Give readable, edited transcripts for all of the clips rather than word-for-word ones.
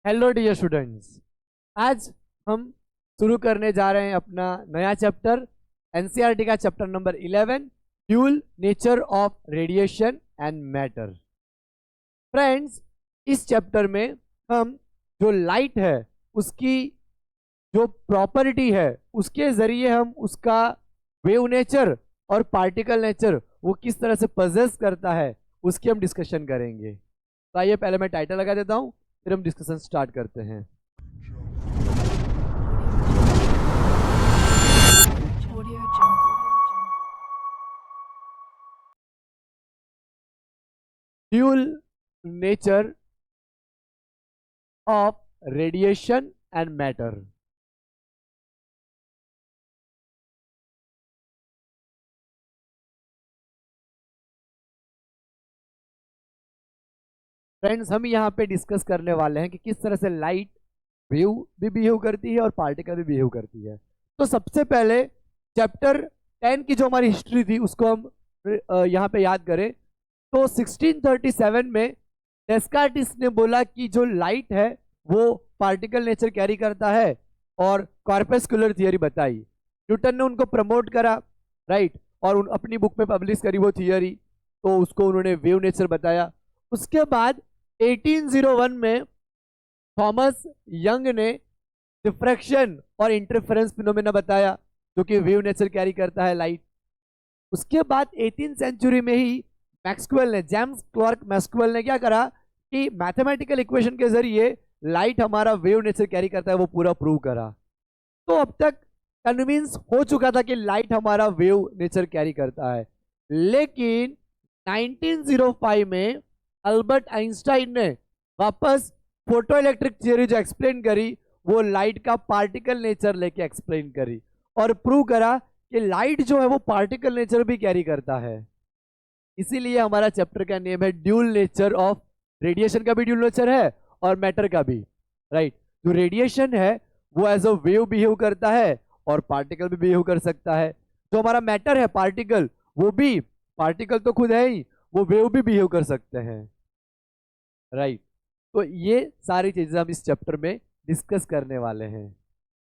Hello dear students. आज हम शुरू करने जा रहे हैं अपना नया चैप्टर एनसीईआरटी का chapter number 11 dual nature of radiation and matter. Friends, इस चैप्टर में हम जो लाइट है उसकी जो प्रॉपर्टी है उसके जरिए हम उसका वेव नेचर और पार्टिकल नेचर वो किस तरह से पजेस करता है उसकी हम डिस्कशन करेंगे। तो आइए पहले मैं टाइटल लगा देता हूँ, फिर हम डिस्कशन स्टार्ट करते हैं। Dual nature of radiation and matter. Friends, हम यहाँ पे डिस्कस करने वाले हैं कि किस तरह से लाइट वेव भी बिहेव करती है और पार्टिकल भी बिहेव करती है। तो सबसे पहले चैप्टर 10 की जो हमारी हिस्ट्री थी उसको हम यहाँ पे याद करें तो 1637 में डेस्कार्टिस ने बोला कि जो लाइट है वो पार्टिकल नेचर कैरी करता है और कॉर्पस्कुलर थियरी बताई। न्यूटन ने उनको प्रमोट करा, राइट, और अपनी बुक में पब्लिश करी वो थियरी, तो उसको उन्होंने वेव नेचर बताया। उसके बाद 1801 में थॉमस यंग ने डिफ्रैक्शन और इंटरफेरेंस फिनोमेना बताया जो कि वेव नेचर कैरी करता है लाइट। उसके बाद 18th सेंचुरी में ही मैक्सवेल ने, जेम्स क्लर्क मैक्सवेल ने क्या करा कि मैथमेटिकल इक्वेशन के जरिए लाइट हमारा वेव नेचर कैरी करता है वो पूरा प्रूव करा। तो अब तक कन्विंस हो चुका था कि लाइट हमारा वेव नेचर कैरी करता है, लेकिन 1905 में अल्बर्ट आइंस्टाइन ने वापस फोटो इलेक्ट्रिक थियरी जो एक्सप्लेन करी वो लाइट का पार्टिकल नेचर लेके एक्सप्लेन करी और प्रूव करा कि लाइट जो है वो पार्टिकल नेचर भी कैरी करता है। इसीलिए हमारा चैप्टर का नेम है ड्यूल नेचर ऑफ रेडिएशन का भी ड्यूल नेचर है और मैटर का भी, राइट। जो रेडिएशन है वो एज अ वेव बिहेव करता है और पार्टिकल भी बिहेव कर सकता है। जो हमारा मैटर है पार्टिकल, वो भी पार्टिकल तो खुद है ही, वो वेव भी बिहेव कर सकते हैं, राइट। तो ये सारी चीजें हम इस चैप्टर में डिस्कस करने वाले हैं,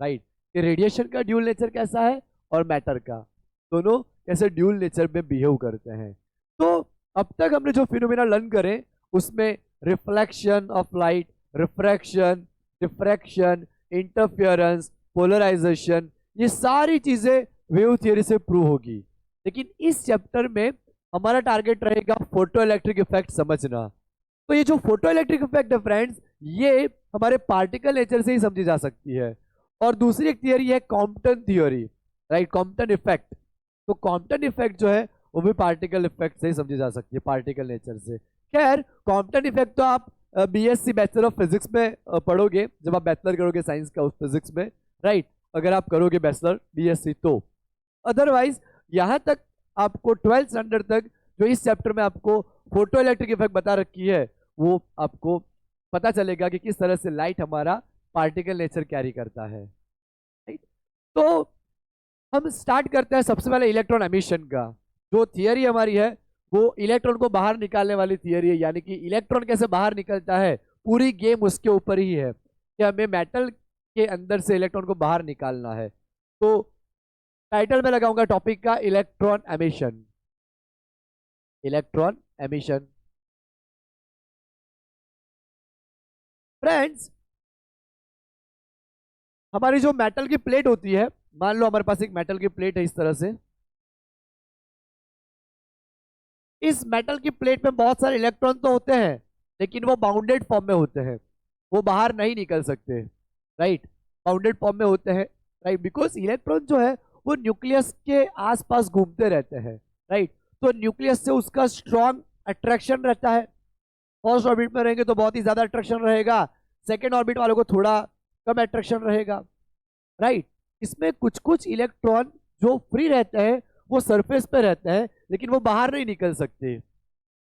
राइट, कि रेडिएशन का ड्यूल नेचर कैसा है और मैटर का दोनों कैसे ड्यूल नेचर में बिहेव करते हैं। तो अब तक हमने जो फिनोमेना लर्न करे उसमें reflection of light, refraction, diffraction, interference, polarisation, ये सारी चीजें वेव थियरी से प्रूव होगी। लेकिन इस चैप्टर में हमारा टारगेट रहेगा फोटो इलेक्ट्रिक इफेक्ट समझना। तो ये जो फोटो इलेक्ट्रिक इफेक्ट है फ्रेंड्स, ये हमारे पार्टिकल नेचर से ही समझी जा सकती है। और दूसरी एक थियरी है Compton theory, right, Compton effect. तो कॉम्पटन इफेक्ट जो है वो भी पार्टिकल इफेक्ट से ही समझी जा सकती है, पार्टिकल नेचर से। खैर, कॉम्पटन इफेक्ट तो आप बीएससी बैचलर ऑफ फिजिक्स में पढ़ोगे जब आप बैचलर करोगे साइंस का उस फिजिक्स में, राइट, अगर आप करोगे बैचलर बीएससी तो। अदरवाइज यहाँ तक आपको 12th स्टैंडर्ड तक जो इस चैप्टर में आपको फोटो इलेक्ट्रिक इफेक्ट बता रखी है वो आपको पता चलेगा कि किस तरह से लाइट हमारा पार्टिकल नेचर कैरी करता है, राइट। तो हम स्टार्ट करते हैं सबसे पहले इलेक्ट्रॉन एमिशन का। जो थियरी हमारी है वो इलेक्ट्रॉन को बाहर निकालने वाली थियरी है, यानी कि इलेक्ट्रॉन कैसे बाहर निकलता है, पूरी गेम उसके ऊपर ही है कि हमें मेटल के अंदर से इलेक्ट्रॉन को बाहर निकालना है। तो टाइटल में लगाऊंगा टॉपिक का electron emission. Electron emission friends, हमारी जो मेटल की प्लेट होती है, मान लो हमारे पास एक मेटल की प्लेट है इस तरह से। इस मेटल की प्लेट में बहुत सारे इलेक्ट्रॉन तो होते हैं लेकिन वो बाउंडेड फॉर्म में होते हैं, वो बाहर नहीं निकल सकते, राइट, बाउंडेड फॉर्म में होते हैं, राइट, बिकॉज इलेक्ट्रॉन जो है वो न्यूक्लियस के आसपास घूमते रहते हैं, राइट। तो न्यूक्लियस से उसका स्ट्रॉन्ग अट्रैक्शन रहता है। फर्स्ट ऑर्बिट में रहेंगे तो बहुत ही ज्यादा अट्रैक्शन रहेगा, सेकेंड ऑर्बिट वालों को थोड़ा कम अट्रैक्शन रहेगा, राइट। इसमें कुछ कुछ इलेक्ट्रॉन जो फ्री रहते हैं वो सरफेस पे रहते हैं लेकिन वो बाहर नहीं निकल सकते।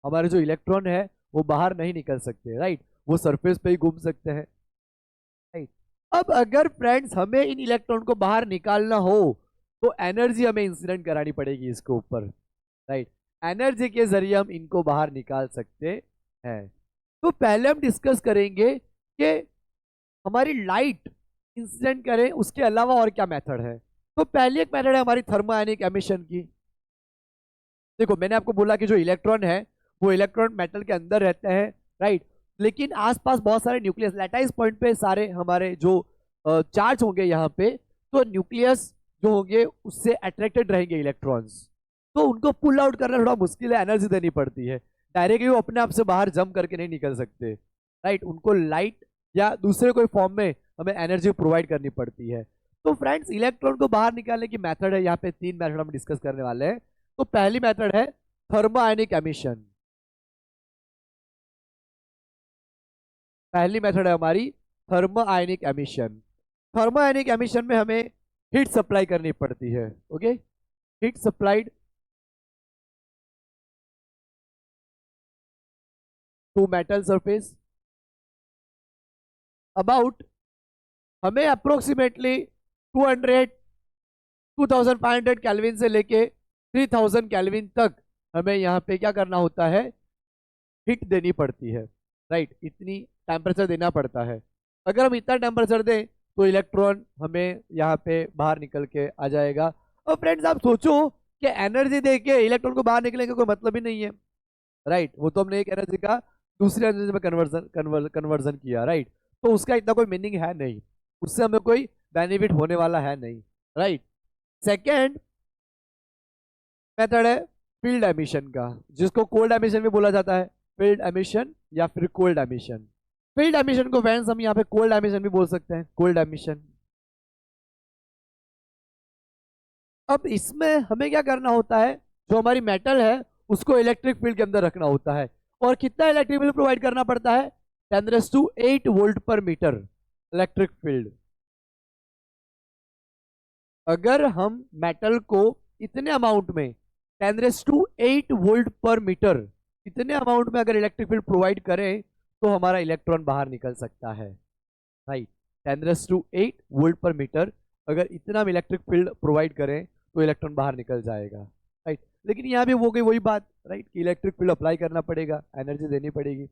हमारे जो इलेक्ट्रॉन है वो बाहर नहीं निकल सकते, राइट, वो सरफेस पे ही घूम सकते हैं, राइट। अब अगर फ्रेंड्स हमें इन इलेक्ट्रॉन को बाहर निकालना हो तो एनर्जी हमें इंसिडेंट करानी पड़ेगी इसके ऊपर, राइट। एनर्जी के जरिए हम इनको बाहर निकाल सकते हैं। तो पहले हम डिस्कस करेंगे कि हमारी लाइट इंसिडेंट करे उसके अलावा और क्या मेथड है? तो पहली एक मेथड है हमारी थर्मोआयनिक एमिशन की। देखो मैंने आपको बोला कि जो इलेक्ट्रॉन है वो इलेक्ट्रॉन मेटल के अंदर रहते हैं, राइट, लेकिन आसपास बहुत सारे न्यूक्लियस लैटाइस पॉइंट पे सारे हमारे जो चार्ज होंगे यहाँ पे, तो न्यूक्लियस जो होंगे उससे अट्रैक्टेड रहेंगे इलेक्ट्रॉन्स, तो उनको पुल आउट करना थोड़ा मुश्किल है, एनर्जी देनी पड़ती है। डायरेक्टली वो अपने आप से बाहर जंप करके नहीं निकल सकते, राइट, उनको लाइट या दूसरे कोई फॉर्म में हमें एनर्जी प्रोवाइड करनी पड़ती है। तो फ्रेंड्स इलेक्ट्रॉन को बाहर निकालने की मेथड है, यहाँ पे 3 मेथड हम डिस्कस करने वाले हैं। तो पहली मेथड है थर्मोआयनिक एमिशन। पहली मेथड है हमारी थर्मोआयनिक एमिशन। थर्मोआयनिक एमिशन में हमें हीट सप्लाई करनी पड़ती है। Okay, heat supplied to metal surface about, हमें अप्रोक्सीमेटली 200 2500 कैल्विन से लेके 3000 कैल्विन तक हमें यहाँ पे क्या करना होता है, हीट देनी पड़ती है, राइट, इतनी टेम्परेचर देना पड़ता है। अगर हम इतना टेम्परेचर दें तो इलेक्ट्रॉन हमें यहाँ पे बाहर निकल के आ जाएगा। और फ्रेंड्स आप सोचो कि एनर्जी दे के इलेक्ट्रॉन को बाहर निकलने का कोई मतलब ही नहीं है, राइट, वो तो हमने एक एनर्जी का दूसरी एनर्जी में कन्वर्जन किया, राइट, तो उसका इतना कोई मीनिंग है नहीं, उससे हमें कोई बेनिफिट होने वाला है नहीं, राइट। सेकेंड मेथड है फील्ड एमिशन का, जिसको कोल्ड एमिशन भी बोला जाता है, फील्ड एमिशन या फिर कोल्ड एमिशन। फील्ड एमिशन को फ्रेंड्स हम यहाँ पे कोल्ड एमिशन भी बोल सकते हैं, कोल्ड एमिशन। अब इसमें हमें क्या करना होता है, जो हमारी मेटल है उसको इलेक्ट्रिक फील्ड के अंदर रखना होता है, और कितना इलेक्ट्रिक फील्ड प्रोवाइड करना पड़ता है, 10⁸ वोल्ट पर मीटर इलेक्ट्रिक फील्ड। अगर हम मेटल को इतने अमाउंट में 10⁸ वोल्ट पर मीटर इतने अमाउंट में अगर इलेक्ट्रिक फील्ड प्रोवाइड करें तो हमारा इलेक्ट्रॉन बाहर निकल सकता है, राइट, 10⁸ वोल्ट पर मीटर अगर इतना हम इलेक्ट्रिक फील्ड प्रोवाइड करें तो इलेक्ट्रॉन बाहर निकल जाएगा, राइट। लेकिन यहाँ भी वो गई वही बात, राइट, कि इलेक्ट्रिक फील्ड अप्लाई करना पड़ेगा, एनर्जी देनी पड़ेगी।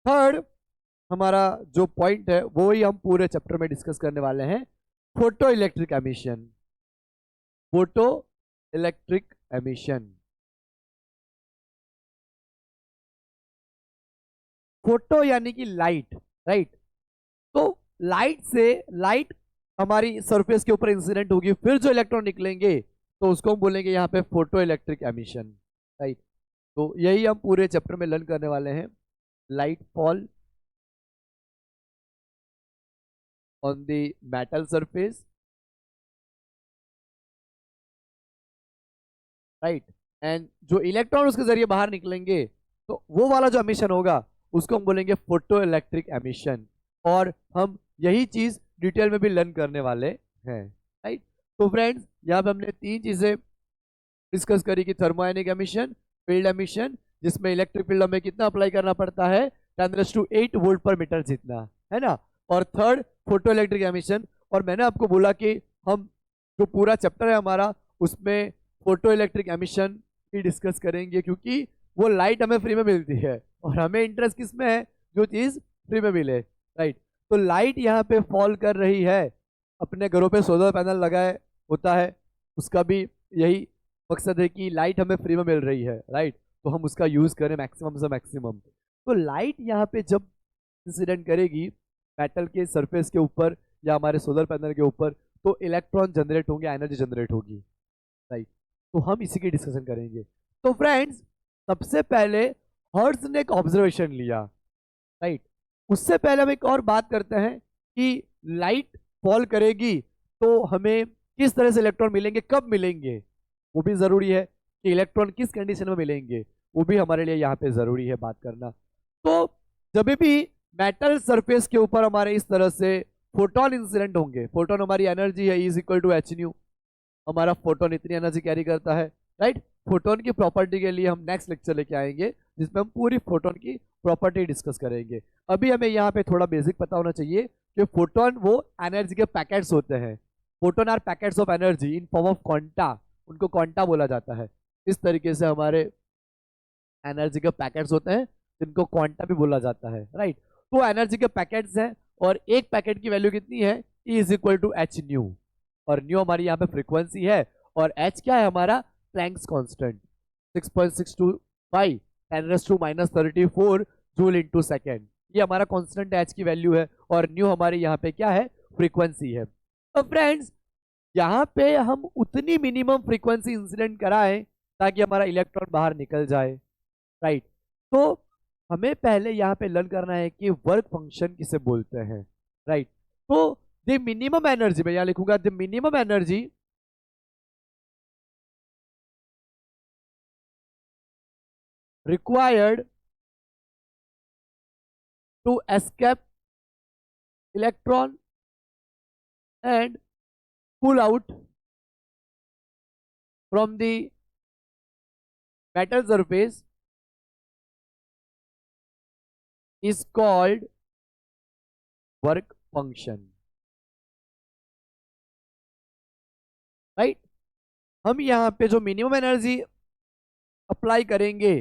थर्ड हमारा जो पॉइंट है वो ही हम पूरे चैप्टर में डिस्कस करने वाले हैं, photo electric emission. Photo electric emission, photo यानी कि लाइट, राइट, तो लाइट हमारी सरफेस के ऊपर इंसिडेंट होगी, फिर जो इलेक्ट्रॉन निकलेंगे तो उसको हम बोलेंगे यहाँ पे फोटो इलेक्ट्रिक एमिशन, राइट। तो यही हम पूरे चैप्टर में लर्न करने वाले हैं, light fall on the metal surface, right, and जो इलेक्ट्रॉन उसके जरिए बाहर निकलेंगे तो वो वाला जो एमिशन होगा उसको हम बोलेंगे फोटो इलेक्ट्रिक एमिशन, और हम यही चीज डिटेल में भी लर्न करने वाले हैं, राइट। तो फ्रेंड्स यहाँ पे हमने 3 चीजें डिस्कस करी कि थर्मोआयनिक एमिशन, फील्ड एमिशन, जिसमें इलेक्ट्रिक फील्ड हमें कितना अप्लाई करना पड़ता है, 10⁸ वोल्ट पर मीटर जितना, है ना, और थर्ड फोटो इलेक्ट्रिक एमिशन। और मैंने आपको बोला कि हम जो पूरा चैप्टर है हमारा उसमें फोटो इलेक्ट्रिक एमिशन ही डिस्कस करेंगे, क्योंकि वो लाइट हमें फ्री में मिलती है और हमें इंटरेस्ट किस में है, जो चीज़ फ्री में मिले, राइट। तो लाइट यहाँ पे फॉल कर रही है, अपने घरों पे सोलर पैनल लगाए होता है, उसका भी यही मकसद है कि लाइट हमें फ्री में मिल रही है, राइट, तो हम उसका यूज़ करें मैक्सिमम से मैक्सिमम। तो लाइट यहाँ पे जब इंसिडेंट करेगी मेटल के सरफेस के ऊपर या हमारे सोलर पैनल के ऊपर, तो इलेक्ट्रॉन जनरेट होंगे, एनर्जी जनरेट होगी, राइट। तो हम इसी की डिस्कशन करेंगे। तो फ्रेंड्स सबसे पहले हर्ट्ज ने एक ऑब्जर्वेशन लिया, राइट, उससे पहले हम एक और बात करते हैं कि लाइट फॉल करेगी तो हमें किस तरह से इलेक्ट्रॉन मिलेंगे, कब मिलेंगे, वो भी ज़रूरी है कि इलेक्ट्रॉन किस कंडीशन में मिलेंगे, वो भी हमारे लिए यहाँ पे ज़रूरी है बात करना। तो जब भी मेटल सरफेस के ऊपर हमारे इस तरह से फोटोन इंसिडेंट होंगे, फोटोन हमारी एनर्जी है E=hν, हमारा फोटोन इतनी एनर्जी कैरी करता है, राइट। फोटोन की प्रॉपर्टी के लिए हम नेक्स्ट लेक्चर लेके आएंगे जिसमें हम पूरी फोटोन की प्रॉपर्टी डिस्कस करेंगे। अभी हमें यहाँ पे थोड़ा बेसिक पता होना चाहिए कि फोटोन वो एनर्जी के पैकेट्स होते हैं, photon are packets of energy in form of quanta, उनको क्वांटा बोला जाता है। इस तरीके से हमारे एनर्जी के पैकेट्स होते हैं जिनको क्वांटा भी बोला जाता है, राइट। तो एनर्जी के पैकेट्स हैं और एक पैकेट की वैल्यू कितनी है, E is equal to h nu, और न्यू हमारी यहाँ पे फ्रीक्वेंसी है, और एच क्या है हमारा, Planck's constant 6.625 10⁻⁻34 joule into second, ये हमारा कांस्टेंट एच की वैल्यू है, और न्यू हमारे यहाँ पे क्या है, फ्रीक्वेंसी है। तो फ्रेंड्स यहाँ पे हम उतनी मिनिमम फ्रीक्वेंसी इंसिडेंट कराएं ताकि हमारा इलेक्ट्रॉन बाहर निकल जाए, राइट। तो हमें पहले यहाँ पे लर्न करना है कि वर्क फंक्शन किसे बोलते हैं, राइट। तो द मिनिमम एनर्जी, मैं यहाँ लिखूंगा the minimum energy required to escape electron and pull out from the metal surface is called work function, right. हम यहाँ पे जो मिनिमम एनर्जी अप्लाई करेंगे,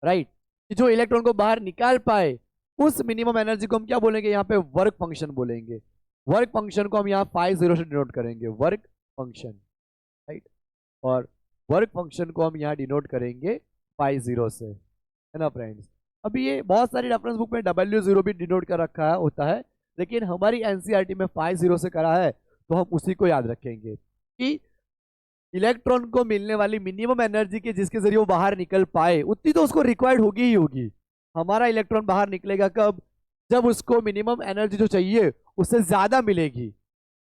राइट, कि जो इलेक्ट्रॉन को बाहर निकाल पाए, उस मिनिमम एनर्जी को हम क्या बोलेंगे, यहाँ पे वर्क फंक्शन बोलेंगे। वर्क फंक्शन को हम यहाँ 50 से डिनोट करेंगे, वर्क फंक्शन, राइट, और वर्क फंक्शन को हम यहाँ डिनोट करेंगे 50 से, है ना फ्रेंड्स। अभी ये बहुत सारी रेफरेंस बुक में W0 भी डिनोट कर रखा होता है, लेकिन हमारी एनसीईआरटी में 50 से करा है, तो हम उसी को याद रखेंगे कि इलेक्ट्रॉन को मिलने वाली मिनिमम एनर्जी के जिसके जरिए वो बाहर निकल पाए, उतनी तो उसको रिक्वायर्ड होगी ही होगी। हमारा इलेक्ट्रॉन बाहर निकलेगा कब, जब उसको मिनिमम एनर्जी जो चाहिए उससे ज्यादा मिलेगी,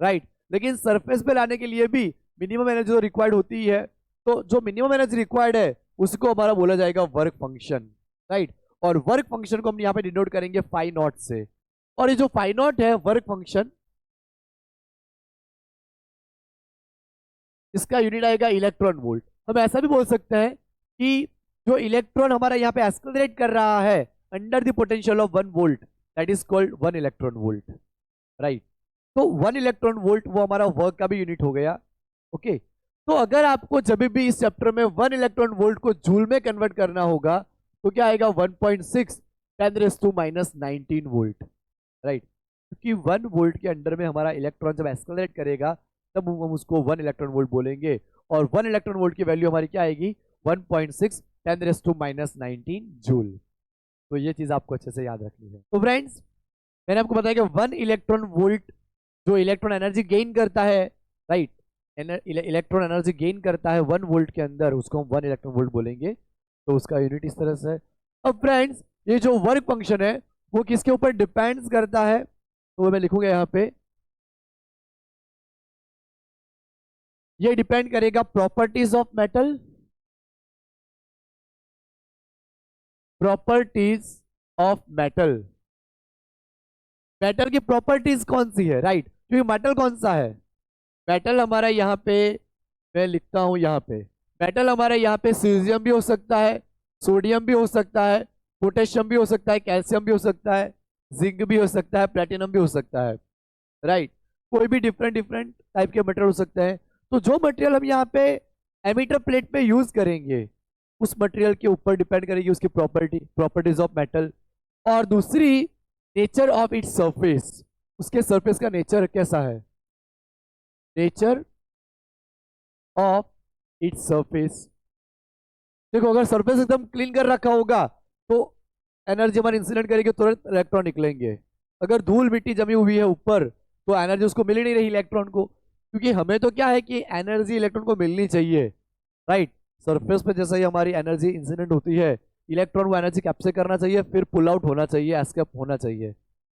राइट। लेकिन सरफेस पे लाने के लिए भी मिनिमम एनर्जी तो रिक्वायर्ड होती ही है, तो जो मिनिमम एनर्जी रिक्वायर्ड है उसको हमारा बोला जाएगा वर्क फंक्शन, राइट। और वर्क फंक्शन को हम यहाँ पे डिनोट करेंगे फाई नॉट से, और ये जो फाई नॉट है वर्क फंक्शन, इसका यूनिट आएगा इलेक्ट्रॉन वोल्ट। हम ऐसा भी बोल सकते हैं कि जो इलेक्ट्रॉन हमारा यहाँ पे एक्सेलरेट कर रहा है under the potential of 1 volt, that is called 1 electron volt, right. तो 1 इलेक्ट्रॉन वोल्ट वो हमारा वर्क का भी यूनिट हो गया, ओके। तो अगर आपको जब भी इस चैप्टर में 1 इलेक्ट्रॉन वोल्ट को जूल में कन्वर्ट करना होगा, तो क्या आएगा 1.6 10⁻⁻19 वोल्ट, राइट। क्योंकि 1 वोल्ट के अंडर में हमारा इलेक्ट्रॉन जब एक्सेलरेट करेगा तब हम उसको 1 इलेक्ट्रॉन वोल्ट बोलेंगे, और 1 इलेक्ट्रॉन वोल्ट की वैल्यू हमारी क्या आएगी, 1.6 10⁻⁻19 जूल। तो ये चीज आपको अच्छे से याद रखनी है। तो फ्रेंड्स मैंने आपको बताया कि 1 इलेक्ट्रॉन वोल्ट जो इलेक्ट्रॉन एनर्जी गेन करता है, राइट, इलेक्ट्रॉन एनर्जी गेन करता है 1 वोल्ट के अंदर, उसको हम 1 इलेक्ट्रॉन वोल्ट बोलेंगे। तो उसका यूनिट इस तरह से है। अब फ्रेंड्स ये जो वर्क फंक्शन है वो किसके ऊपर डिपेंड्स करता है, तो मैं लिखूंगा यहाँ पे, ये डिपेंड करेगा properties of metal, properties of metal. Metal की प्रॉपर्टीज कौन सी है, राइट, क्योंकि मेटल कौन सा है, मेटल हमारा यहाँ पे मैं लिखता हूं, यहाँ पे मेटल हमारा यहाँ पे सीजियम भी हो सकता है, सोडियम भी हो सकता है, पोटेशियम भी हो सकता है, कैल्शियम भी हो सकता है, जिंक भी हो सकता है, प्लेटिनम भी हो सकता है, राइट। कोई भी डिफरेंट डिफरेंट टाइप के मटेरियल हो सकते हैं। तो जो मटेरियल हम यहाँ पे एमीटर प्लेट पे यूज करेंगे उस मटेरियल के ऊपर डिपेंड करेगी उसकी प्रॉपर्टीज ऑफ मेटल। और दूसरी नेचर ऑफ इट्स सरफेस, उसके सरफेस का नेचर कैसा है, नेचर ऑफ इट्स सरफेस। देखो अगर सरफेस एकदम क्लीन कर रखा होगा तो एनर्जी हमारी इंसिडेंट करेगी, तुरंत इलेक्ट्रॉन निकलेंगे। अगर धूल मिट्टी जमी हुई है ऊपर तो एनर्जी उसको मिल ही नहीं रही इलेक्ट्रॉन को, क्योंकि हमें तो क्या है कि एनर्जी इलेक्ट्रॉन को मिलनी चाहिए, राइट। सरफेस पे जैसे ही हमारी एनर्जी इंसिडेंट होती है, इलेक्ट्रॉन को एनर्जी कैप्चर करना चाहिए, फिर पुल आउट होना चाहिए, एस्केप होना चाहिए,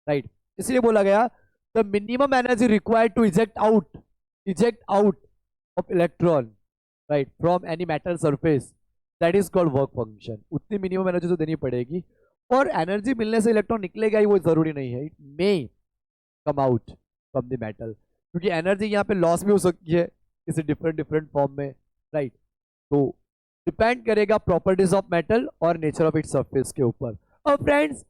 राइट। इसलिए बोला गया the minimum energy required to eject out of electron, right, from any metal surface, that is called work function. उतनी मिनिमम एनर्जी तो देनी पड़ेगी, और एनर्जी मिलने से इलेक्ट्रॉन निकलेगा ही वो जरूरी नहीं है, it may come out from the metal, क्योंकि एनर्जी यहाँ पे लॉस भी हो सकती है किसी डिफरेंट फॉर्म में, राइट। तो डिपेंड करेगा प्रॉपर्टीज ऑफ मेटल और नेचर ऑफ इट्स सरफेस के ऊपर। और फ्रेंड्स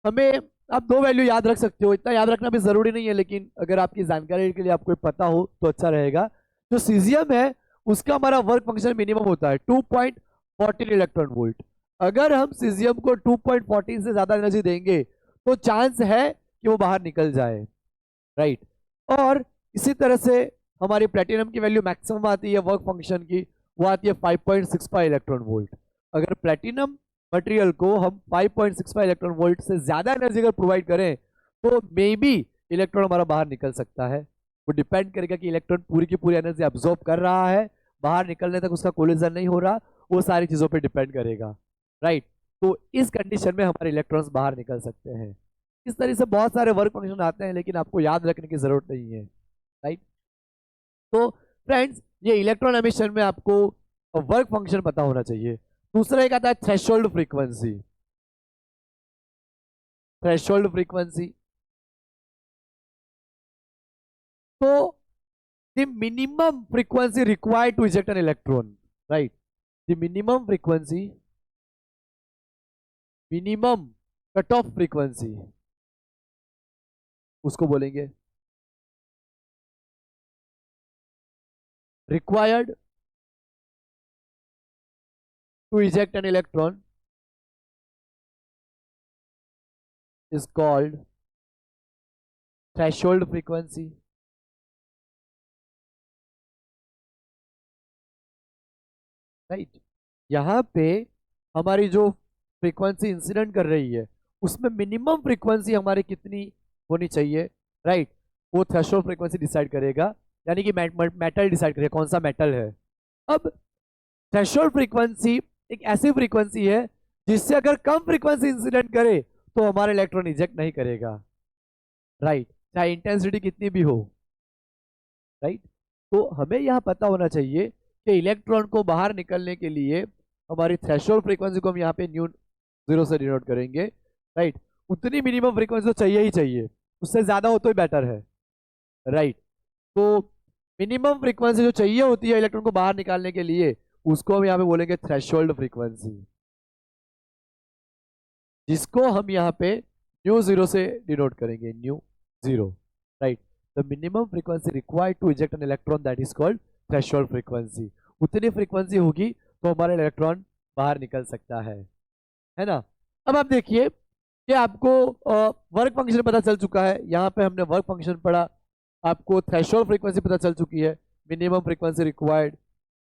हमें आप 2 वैल्यू याद रख सकते हो, इतना याद रखना भी जरूरी नहीं है, लेकिन अगर आपकी जानकारी के लिए आपको पता हो तो अच्छा रहेगा। जो सीजियम है उसका हमारा वर्क फंक्शन मिनिमम होता है 2.14 इलेक्ट्रॉन वोल्ट। अगर हम सीजियम को 2.14 से ज्यादा एनर्जी देंगे तो चांस है कि वो बाहर निकल जाए, राइट। और इसी तरह से हमारी प्लेटिनम की वैल्यू मैक्सिमम आती है वर्क फंक्शन की, वो आती है 5.65 इलेक्ट्रॉन वोल्ट। अगर प्लेटिनम मटेरियल को हम 5.65 इलेक्ट्रॉन वोल्ट से ज्यादा एनर्जी अगर प्रोवाइड करें तो मे बी इलेक्ट्रॉन हमारा बाहर निकल सकता है। वो डिपेंड करेगा कि इलेक्ट्रॉन पूरी की पूरी एनर्जी अब्सॉर्ब कर रहा है, बाहर निकलने तक उसका कोलिजन नहीं हो रहा, वो सारी चीजों पे डिपेंड करेगा, राइट। तो इस कंडीशन में हमारे इलेक्ट्रॉन्स बाहर निकल सकते हैं। इस तरह से बहुत सारे वर्क फंक्शन आते हैं, लेकिन आपको याद रखने की जरूरत नहीं है, राइट। तो फ्रेंड्स, ये इलेक्ट्रॉन एमिशन में आपको वर्क फंक्शन पता होना चाहिए। दूसरा एक आता है थ्रेशोल्ड फ्रीक्वेंसी। थ्रेशोल्ड फ्रीक्वेंसी, तो the minimum frequency required to eject an electron, right. The minimum frequency, minimum cut off frequency, उसको बोलेंगे required to eject an electron is called threshold frequency, right. यहां पे हमारी जो फ्रीक्वेंसी इंसिडेंट कर रही है उसमें मिनिमम फ्रीक्वेंसी हमारी कितनी होनी चाहिए, राइट। वो थ्रेशोल्ड फ्रीक्वेंसी डिसाइड करेगा, यानी कि मेटल डिसाइड करेगा कौन सा मेटल है। अब थ्रेशोल्ड फ्रीक्वेंसी एक ऐसी फ्रीक्वेंसी है जिससे अगर कम फ्रीक्वेंसी इंसिडेंट करे तो हमारा इलेक्ट्रॉन इजेक्ट नहीं करेगा, राइट, चाहे इंटेंसिटी कितनी भी हो, राइट। तो हमें यह पता होना चाहिए कि इलेक्ट्रॉन को बाहर निकलने के लिए हमारी थ्रेशोल्ड फ्रीक्वेंसी को हम यहाँ पे न्यू 0 से डिनोट करेंगे, राइट। उतनी मिनिमम फ्रीक्वेंसी तो चाहिए ही चाहिए, उससे ज्यादा हो तो ही बेटर है, राइट। तो मिनिमम फ्रीक्वेंसी जो चाहिए होती है इलेक्ट्रॉन को बाहर निकालने के लिए, उसको हम यहाँ पे बोलेंगे थ्रेशोल्ड फ्रीक्वेंसी, जिसको हम यहाँ पे न्यू 0 से डिनोट करेंगे, nu 0, right. The minimum frequency required to eject an electron that is called threshold frequency. उतनी फ्रीक्वेंसी होगी तो हमारा इलेक्ट्रॉन बाहर निकल सकता है ना। अब आप देखिए कि आपको वर्क फंक्शन पता चल चुका है, यहाँ पे हमने वर्क फंक्शन पढ़ा, आपको थ्रेशोल्ड फ्रीक्वेंसी पता चल चुकी है, मिनिमम फ्रीक्वेंसी रिक्वायर्ड।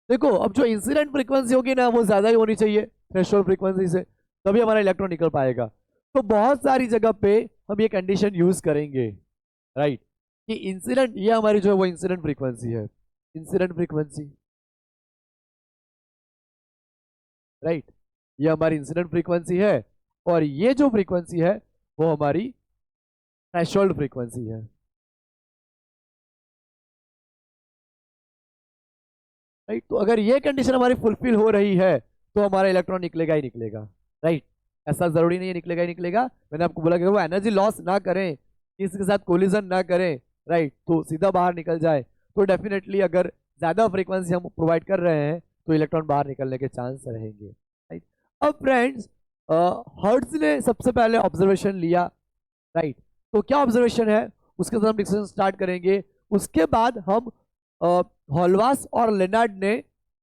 देखो अब जो इंसिडेंट फ्रीक्वेंसी होगी ना वो ज्यादा ही होनी चाहिए थ्रेशोल्ड फ्रीक्वेंसी से, तभी हमारा इलेक्ट्रॉन निकल पाएगा। तो बहुत सारी जगह पे हम ये कंडीशन यूज करेंगे, राइट, कि इंसिडेंट, ये हमारी जो है वो इंसिडेंट फ्रीक्वेंसी है, इंसिडेंट फ्रीक्वेंसी, राइट, ये हमारी इंसिडेंट फ्रीक्वेंसी है, और ये जो फ्रीक्वेंसी है वो हमारी थ्रेशोल्ड फ्रीक्वेंसी है, राइट। तो अगर ये कंडीशन हमारी फुलफिल हो रही है तो हमारा इलेक्ट्रॉन निकलेगा ही निकलेगा, राइट। ऐसा जरूरी नहीं है निकलेगा ही निकलेगा, मैंने आपको बोला कि वो एनर्जी लॉस ना करें, किसी के साथ कोलिजन ना करें, राइट, तो सीधा बाहर निकल जाए। तो डेफिनेटली अगर ज्यादा फ्रीक्वेंसी हम प्रोवाइड कर रहे हैं तो इलेक्ट्रॉन बाहर निकलने के चांस रहेंगे, राइट। अब फ्रेंड्स, हर्ट्ज ने सबसे पहले ऑब्जर्वेशन लिया, राइट। तो क्या ऑब्जर्वेशन है उसके साथ हम डिस्कशन स्टार्ट करेंगे। उसके बाद हम हॉलवास और लेनार्ड ने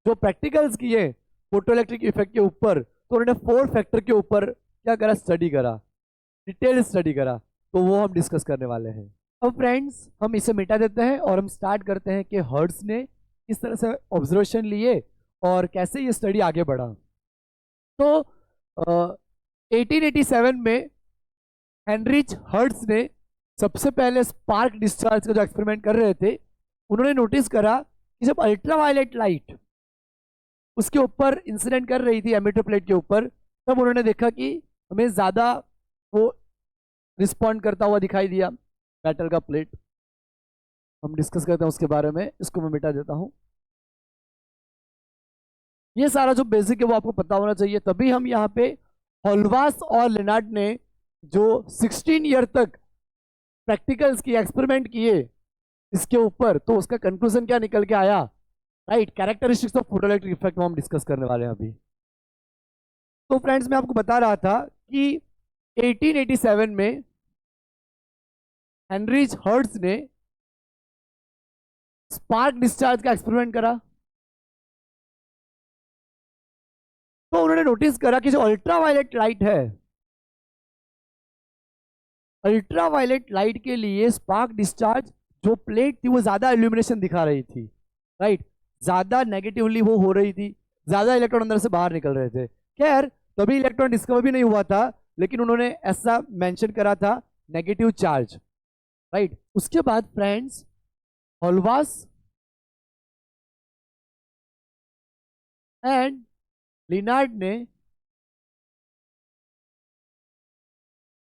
जो प्रैक्टिकल्स किए फोटोइलेक्ट्रिक इफेक्ट के ऊपर, तो उन्होंने 4 फैक्टर के ऊपर क्या करा, स्टडी करा, डिटेल स्टडी करा, तो वो हम डिस्कस करने वाले हैं। अब फ्रेंड्स हम इसे मिटा देते हैं और हम स्टार्ट करते हैं कि हर्ट्ज ने किस तरह से ऑब्जर्वेशन लिए और कैसे ये स्टडी आगे बढ़ा। तो 1887 में हेनरिच हर्ट्ज ने सबसे पहले स्पार्क डिस्चार्ज का जो एक्सपेरिमेंट कर रहे थे, उन्होंने नोटिस करा कि जब अल्ट्रावायलेट लाइट उसके ऊपर इंसिडेंट कर रही थी एमिटर प्लेट के ऊपर, तब उन्होंने देखा कि हमें ज़्यादा वो रिस्पॉन्ड करता हुआ दिखाई दिया मेटल का प्लेट। हम डिस्कस करते हैं उसके बारे में, इसको मैं मिटा देता हूं। ये सारा जो बेसिक है वो आपको पता होना चाहिए, तभी हम यहाँ पे हॉलवास और लेनार्ड ने जो 16 ईयर तक प्रैक्टिकल्स किए, एक्सपेरिमेंट किए इसके ऊपर, तो उसका कंक्लूजन क्या निकल के आया, right, characteristics of photoelectric effect हम डिस्कस करने वाले हैं अभी। तो फ्रेंड्स मैं आपको बता रहा था कि 1887 में हेनरिच हर्ट्ज ने स्पार्क डिस्चार्ज का एक्सपेरिमेंट करा। तो उन्होंने नोटिस करा कि जो अल्ट्रावायलेट लाइट है अल्ट्रावायलेट लाइट के लिए स्पार्क डिस्चार्ज जो प्लेट थी वो ज्यादा इल्यूमिनेशन दिखा रही थी, राइट, ज्यादा नेगेटिवली वो हो रही थी, ज्यादा इलेक्ट्रॉन अंदर से बाहर निकल रहे थे। खैर तभी इलेक्ट्रॉन डिस्कवर भी नहीं हुआ था, लेकिन उन्होंने ऐसा मेंशन करा था, नेगेटिव चार्ज, राइट। उसके बाद फ्रेंड्स हॉलवास एंड लिनार्ड ने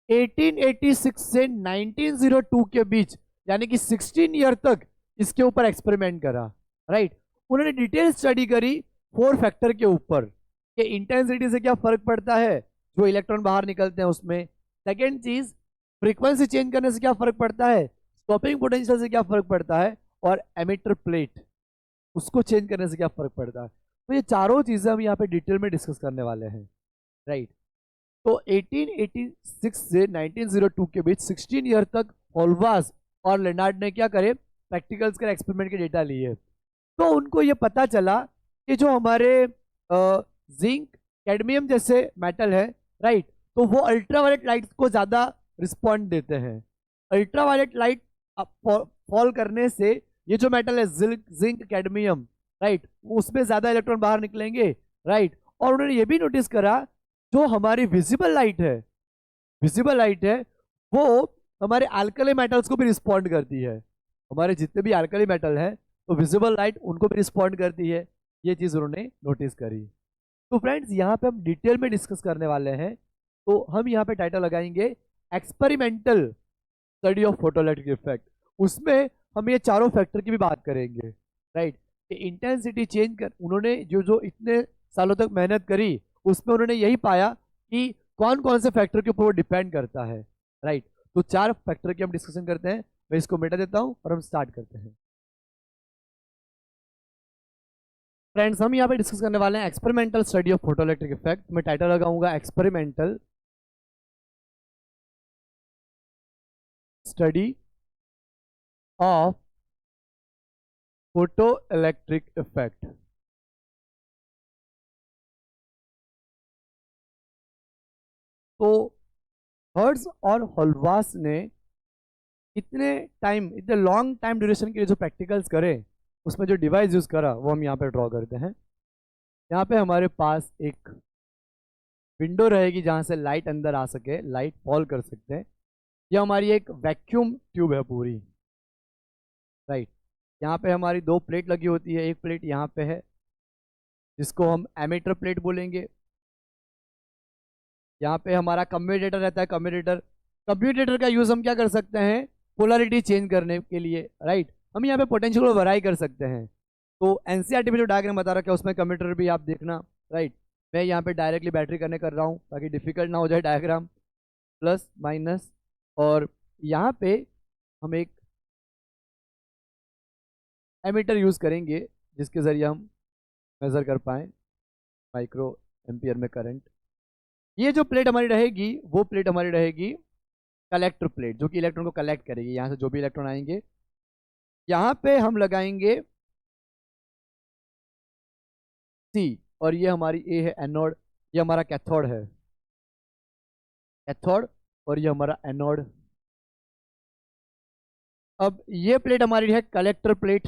1886 से 1902 के बीच यानी कि 16 ईयर तक इसके ऊपर एक्सपेरिमेंट करा, राइट। उन्होंने डिटेल स्टडी करी 4 फैक्टर के ऊपर कि इंटेंसिटी से क्या फर्क पड़ता है जो इलेक्ट्रॉन बाहर निकलते हैं उसमें। सेकेंड चीज, फ्रीक्वेंसी चेंज करने से क्या फर्क पड़ता है, स्टॉपिंग पोटेंशियल से क्या फर्क पड़ता है, और एमिटर प्लेट उसको चेंज करने से क्या फर्क पड़ता है। तो ये चारों चीजें हम यहाँ पे डिटेल में डिस्कस करने वाले हैं, राइट। तो 1886 से 1902 के बीच 16 ईयर तक हॉलवास और लेनार्ड ने क्या करे, प्रैक्टिकल्स के एक्सपेरिमेंट के डेटा लिए। तो उनको ये पता चला कि जो हमारे जिंक कैडमियम जैसे मेटल है, राइट, तो वो अल्ट्रावायलेट लाइट को ज़्यादा रिस्पॉन्ड देते हैं। अल्ट्रावायलेट लाइट फॉल करने से ये जो मेटल है जिंक कैडमियम, राइट, उसमें ज़्यादा इलेक्ट्रॉन बाहर निकलेंगे, राइट। और उन्होंने ये भी नोटिस करा जो हमारी विजिबल लाइट है, विजिबल लाइट है वो हमारे अल्कली मेटल्स को भी रिस्पॉन्ड करती है। हमारे जितने भी अल्कली मेटल है तो विजिबल लाइट उनको भी रिस्पॉन्ड करती है। ये चीज़ उन्होंने नोटिस करी। तो फ्रेंड्स यहाँ पे हम डिटेल में डिस्कस करने वाले हैं। तो हम यहाँ पे टाइटल लगाएंगे experimental study of photoelectric effect. उसमें हम ये चारों फैक्टर की भी बात करेंगे, राइट। इंटेंसिटी चेंज कर उन्होंने जो जो इतने सालों तक मेहनत करी उसमें उन्होंने यही पाया कि कौन कौन से फैक्टर के ऊपर वो डिपेंड करता है, राइट। तो 4 फैक्टर की हम डिस्कशन करते हैं। मैं इसको मिटा देता हूं और हम स्टार्ट करते हैं। फ्रेंड्स हम यहाँ पे डिस्कस करने वाले हैं experimental study of photoelectric effect. मैं टाइटल लगाऊंगा experimental study of photoelectric effect. तो हर्ट्ज और हॉलवास ने इतने लॉन्ग टाइम ड्यूरेशन के लिए जो प्रैक्टिकल्स करे उसमें जो डिवाइस यूज करा वो हम यहाँ पे ड्रॉ करते हैं। यहाँ पे हमारे पास एक विंडो रहेगी जहाँ से लाइट अंदर आ सके, लाइट फॉल कर सकते हैं। ये हमारी एक वैक्यूम ट्यूब है पूरी, राइट। यहाँ पे हमारी 2 प्लेट लगी होती है, एक प्लेट यहाँ पे है जिसको हम एमिटर प्लेट बोलेंगे। यहाँ पे हमारा कम्यूटेटर रहता है, कम्यूटेटर का यूज हम क्या कर सकते हैं, पोलरिटी चेंज करने के लिए, राइट। हम यहाँ पे पोटेंशियल को वराई कर सकते हैं। तो एनसीईआरटी में जो डायग्राम बता रखा है उसमें कम्यूटेटर भी आप देखना, राइट। मैं यहाँ पे डायरेक्टली बैटरी करने कर रहा हूँ ताकि डिफिकल्ट ना हो जाए डायग्राम, प्लस माइनस। और यहाँ पे हम एक एमीटर यूज करेंगे जिसके जरिए हम मेजर कर पाए माइक्रो एम्पियर में करंट। ये जो प्लेट हमारी रहेगी वो प्लेट हमारी रहेगी कलेक्टर प्लेट, जो कि इलेक्ट्रॉन को कलेक्ट करेगी। यहाँ से जो भी इलेक्ट्रॉन आएंगे यहाँ पे हम लगाएंगे सी, और ये हमारी ए है एनोड, ये हमारा कैथोड है, कैथोड, और ये हमारा एनोड। अब ये प्लेट हमारी है कलेक्टर प्लेट,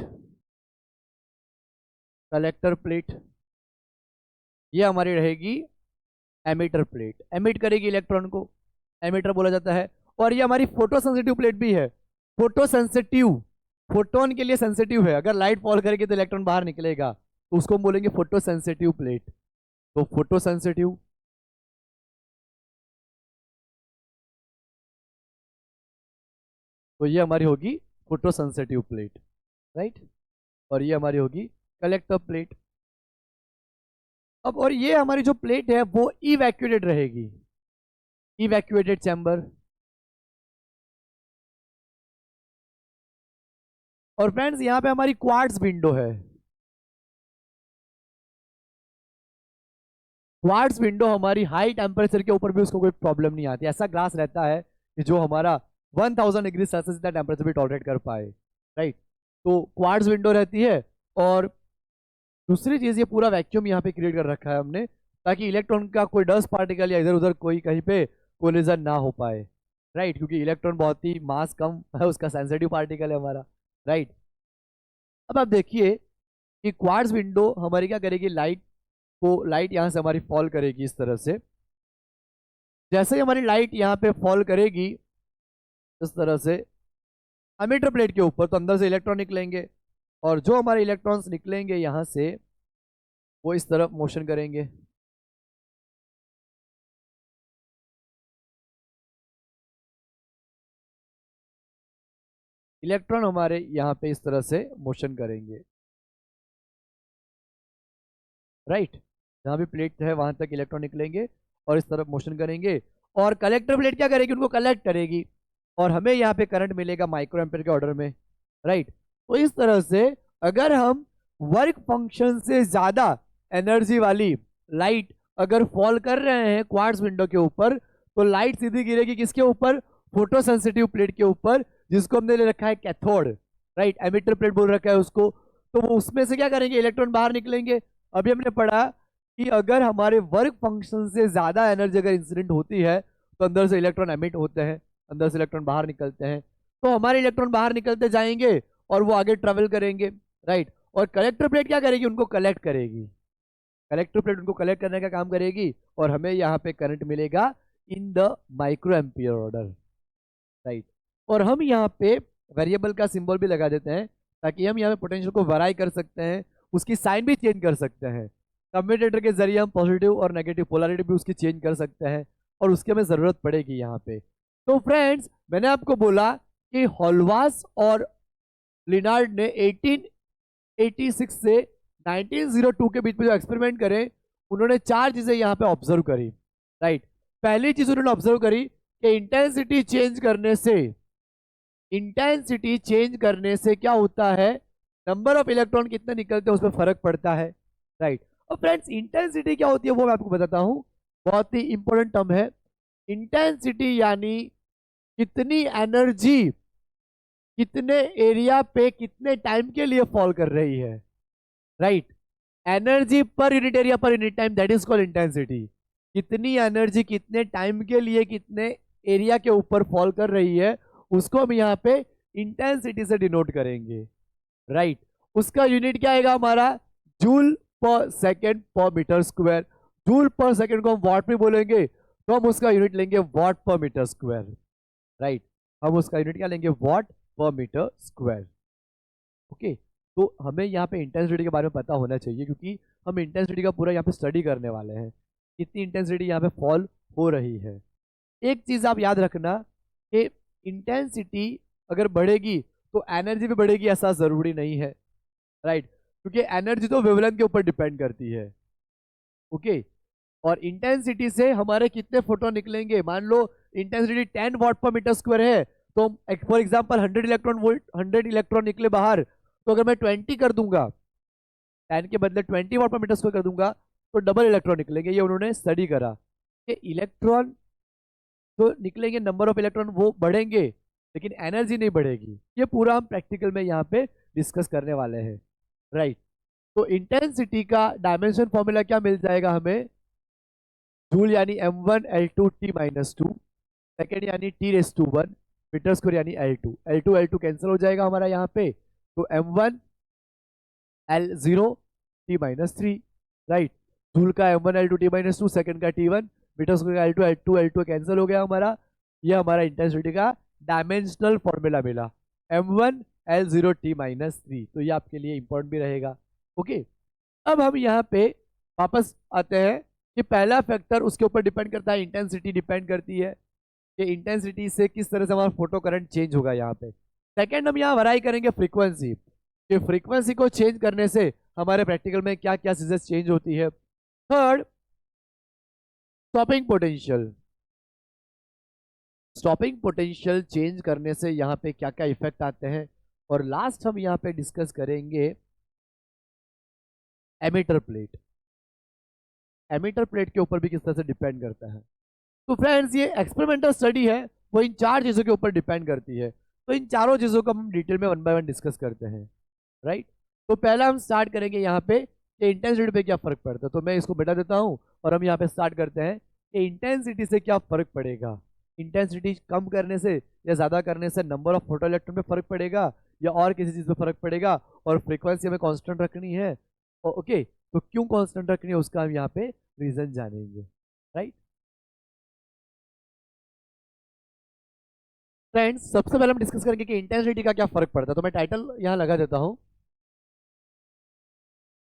कलेक्टर प्लेट। ये हमारी रहेगी एमिटर प्लेट, एमिट करेगी इलेक्ट्रॉन को, एमिटर बोला जाता है। और ये हमारी फोटो सेंसिटिव प्लेट भी है, फोटो सेंसिटिव, फोटोन के लिए सेंसिटिव है। अगर लाइट फॉल करेगी तो इलेक्ट्रॉन बाहर निकलेगा, तो उसको हम बोलेंगे फोटो सेंसिटिव प्लेट। तो फोटो सेंसिटिव, तो ये हमारी होगी फोटो सेंसिटिव प्लेट, राइट। और ये हमारी होगी कलेक्टर प्लेट। अब और ये हमारी जो प्लेट है वो इवैक्यूएटेड रहेगी, इवैक्यूएटेड चैम्बर। और फ्रेंड्स यहाँ पे हमारी क्वार्ट्ज विंडो है, क्वार्ट्ज विंडो हमारी हाई टेम्परेचर के ऊपर भी उसको कोई प्रॉब्लम नहीं आती। ऐसा ग्लास रहता है कि जो हमारा 1000 डिग्री सेल्सियस इतना टेम्परेचर भी टॉलरेट कर पाए, राइट। तो क्वार्ट्ज विंडो रहती है। और दूसरी चीज, ये पूरा वैक्यूम यहाँ पे क्रिएट कर रखा है हमने ताकि इलेक्ट्रॉन का कोई डस्ट पार्टिकल या इधर उधर कोई कहीं पे कोलिजन ना हो पाए, राइट, क्योंकि इलेक्ट्रॉन बहुत ही मास कम है, उसका सेंसिटिव पार्टिकल है हमारा, राइट। अब आप देखिए कि क्वार्ट्ज विंडो हमारी क्या करेगी, लाइट यहाँ से हमारी फॉल करेगी इस तरह से। जैसे ही हमारी लाइट यहाँ पे फॉल करेगी इस तरह से एमिटर प्लेट के ऊपर, तो अंदर से इलेक्ट्रॉन निकलेंगे, और जो हमारे इलेक्ट्रॉन्स निकलेंगे यहाँ से वो इस तरफ मोशन करेंगे। इलेक्ट्रॉन हमारे यहाँ पे इस तरह से मोशन करेंगे, राइट। जहाँ भी प्लेट है वहां तक इलेक्ट्रॉन निकलेंगे और इस तरफ मोशन करेंगे, और कलेक्टर प्लेट क्या करेगी, उनको कलेक्ट करेगी, और हमें यहाँ पे करंट मिलेगा माइक्रो एम्पियर के ऑर्डर में, राइट। तो इस तरह से अगर हम वर्क फंक्शन से ज्यादा एनर्जी वाली लाइट अगर फॉल कर रहे हैं क्वार्ट्ज विंडो के ऊपर, तो लाइट सीधी गिरेगी किसके ऊपर, फोटो सेंसिटिव प्लेट के ऊपर, जिसको हमने ले रखा है कैथोड, राइट, एमिटर प्लेट बोल रखा है उसको। तो वो उसमें से क्या करेंगे, इलेक्ट्रॉन बाहर निकलेंगे। अभी हमने पढ़ा कि अगर हमारे वर्क फंक्शन से ज्यादा एनर्जी अगर इंसिडेंट होती है तो अंदर से इलेक्ट्रॉन एमिट होते हैं, अंदर से इलेक्ट्रॉन बाहर निकलते हैं। तो हमारे इलेक्ट्रॉन बाहर निकलते जाएंगे और वो आगे ट्रेवल करेंगे, राइट। और कलेक्टर प्लेट क्या करेगी, उनको कलेक्ट करेगी, कलेक्टर प्लेट उनको कलेक्ट करने का काम करेगी, और हमें यहाँ पे करंट मिलेगा in the micro ampere order, right. और हम यहाँ पे वेरिएबल का सिंबल भी लगा देते हैं ताकि हम यहाँ पे पोटेंशियल को वराई कर सकते हैं, उसकी साइन भी चेंज कर सकते हैं। कम्यूटेटर के जरिए हम पॉजिटिव और नेगेटिव पोलैरिटी भी उसकी चेंज कर सकते हैं, और उसकी हमें ज़रूरत पड़ेगी यहाँ पे। तो फ्रेंड्स, मैंने आपको बोला कि हॉलवास और लिनार्ड ने 1886 से 1902 के बीच में जो एक्सपेरिमेंट करे, उन्होंने चार चीज़ें यहाँ पे ऑब्जर्व करी, राइट। पहली चीज़ उन्होंने ऑब्जर्व करी कि इंटेंसिटी चेंज करने से क्या होता है, नंबर ऑफ इलेक्ट्रॉन कितने निकलते हैं उस पर फर्क पड़ता है, राइट। और फ्रेंड्स, इंटेंसिटी क्या होती है वो मैं आपको बताता हूं, बहुत ही इंपॉर्टेंट टर्म है। इंटेंसिटी यानी कितनी एनर्जी कितने एरिया पे कितने टाइम के लिए फॉल कर रही है, right. Energy per unit area per unit time, that is called intensity. कितनी एनर्जी कितने टाइम के लिए कितने एरिया के ऊपर फॉल कर रही है, उसको हम यहाँ पे इंटेंसिटी से डिनोट करेंगे, राइट। उसका यूनिट क्या आएगा हमारा, joule per second per metre square. Joule per second को हम वॉट में बोलेंगे, तो हम उसका यूनिट लेंगे वॉट पर मीटर स्क्वायर, राइट। हम उसका यूनिट क्या लेंगे, वॉट पर मीटर स्क्वायर, ओके। तो हमें यहाँ पे इंटेंसिटी के बारे में पता होना चाहिए, क्योंकि हम इंटेंसिटी का पूरा यहाँ पे स्टडी करने वाले हैं, कितनी इंटेंसिटी यहाँ पे फॉल हो रही है। एक चीज़ आप याद रखना कि इंटेंसिटी अगर बढ़ेगी तो एनर्जी भी बढ़ेगी, ऐसा ज़रूरी नहीं है, राइट, क्योंकि एनर्जी तो वेवलेंथ के ऊपर डिपेंड करती है, ओके। और इंटेंसिटी से हमारे कितने फोटोन निकलेंगे, मान लो इंटेंसिटी 10 वाट पर मीटर स्क्वायर है, तो फॉर एग्जांपल 100 इलेक्ट्रॉन निकले बाहर, तो अगर मैं 20 कर दूंगा, 10 के बदले 20 वाट पर मीटर स्क्वायर कर दूंगा, तो डबल इलेक्ट्रॉन निकलेंगे। ये उन्होंने स्टडी करा कि इलेक्ट्रॉन जो निकलेंगे, नंबर ऑफ इलेक्ट्रॉन वो बढ़ेंगे, लेकिन एनर्जी नहीं बढ़ेगी। ये पूरा हम प्रैक्टिकल में यहाँ पे डिस्कस करने वाले हैं, राइट। तो इंटेंसिटी का डायमेंशन फॉर्मूला क्या मिल जाएगा हमें, जूल यानी m1 L2 T-2, सेकेंड यानी T⁻1, मीटर स्क्वायर यानी L2 कैंसिल हो जाएगा हमारा यहाँ पे, तो m1 L0 T-3, right. Joule का m1 L2 T-2, सेकेंड का T1, मीटर स्क्वायर का L2 कैंसिल हो गया हमारा। ये हमारा इंटेंसिटी का डायमेंशनल फॉर्मूला मिला, m1 L0 T-3। तो ये आपके लिए इंपॉर्टेंट भी रहेगा, ओके। अब हम यहाँ पे वापस आते हैं कि पहला फैक्टर उसके ऊपर डिपेंड करता है, इंटेंसिटी डिपेंड करती है कि इंटेंसिटी से किस तरह से हमारा फोटो करंट चेंज होगा यहाँ पे। सेकंड, हम यहाँ वराई करेंगे फ्रीक्वेंसी, कि फ्रीक्वेंसी को चेंज करने से हमारे प्रैक्टिकल में क्या क्या चीजें चेंज होती है। थर्ड, स्टॉपिंग पोटेंशियल चेंज करने से यहाँ पे क्या क्या इफेक्ट आते हैं। और लास्ट हम यहाँ पे डिस्कस करेंगे एमिटर प्लेट के ऊपर भी किस तरह से डिपेंड करता है। तो फ्रेंड्स, ये एक्सपेरिमेंटल स्टडी है, वो इन चार चीज़ों के ऊपर डिपेंड करती है। तो इन चारों चीज़ों को हम डिटेल में वन बाय वन डिस्कस करते हैं, राइट। तो पहला हम स्टार्ट करेंगे यहाँ पे कि इंटेंसिटी पे क्या फर्क पड़ता है। तो मैं इसको बैठा देता हूँ और हम यहाँ पे स्टार्ट करते हैं कि इंटेंसिटी से क्या फर्क पड़ेगा। इंटेंसिटी कम करने से या ज़्यादा करने से नंबर ऑफ फोटो इलेक्ट्रॉन में फर्क पड़ेगा या और किसी चीज़ में फर्क पड़ेगा, और फ्रीक्वेंसी हमें कांस्टेंट रखनी है। ओके, तो क्यों कांस्टेंट रखनी है उसका हम यहाँ पे रीजन जानेंगे, राइट फ्रेंड्स। सबसे पहले हम डिस्कस करेंगे कि इंटेंसिटी का क्या फर्क पड़ता है। तो मैं टाइटल यहाँ लगा देता हूँ,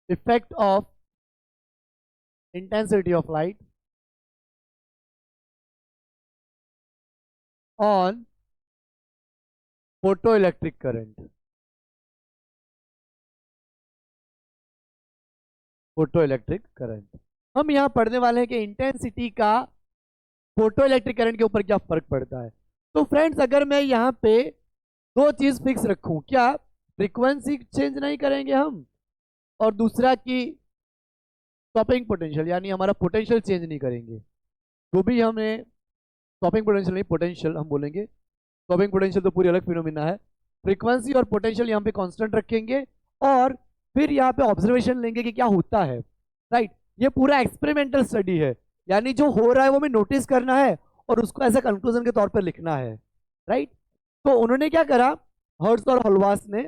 effect of intensity of light on photo electric current. Photo electric current हम यहाँ पढ़ने वाले हैं कि इंटेंसिटी का फोटो इलेक्ट्रिक करंट के ऊपर क्या फर्क पड़ता है। तो फ्रेंड्स, अगर मैं यहाँ पे दो चीज फिक्स रखूं, क्या फ्रीक्वेंसी चेंज नहीं करेंगे हम, और दूसरा कि स्टॉपिंग पोटेंशियल यानी हमारा पोटेंशियल चेंज नहीं करेंगे। जो भी हमें स्टॉपिंग पोटेंशियल नहीं, पोटेंशियल हम बोलेंगे, स्टॉपिंग पोटेंशियल तो पूरी अलग फिनोमिना है। फ्रीक्वेंसी और पोटेंशियल यहाँ पे कांस्टेंट रखेंगे और फिर यहाँ पे ऑब्जर्वेशन लेंगे कि क्या होता है, राइट। ये पूरा एक्सपेरिमेंटल स्टडी है, यानी जो हो रहा है वो हमें नोटिस करना है और उसको ऐसा कंक्लूजन के तौर पर लिखना है, राइट। तो उन्होंने क्या करा, हर्ट्ज और हॉलवास ने,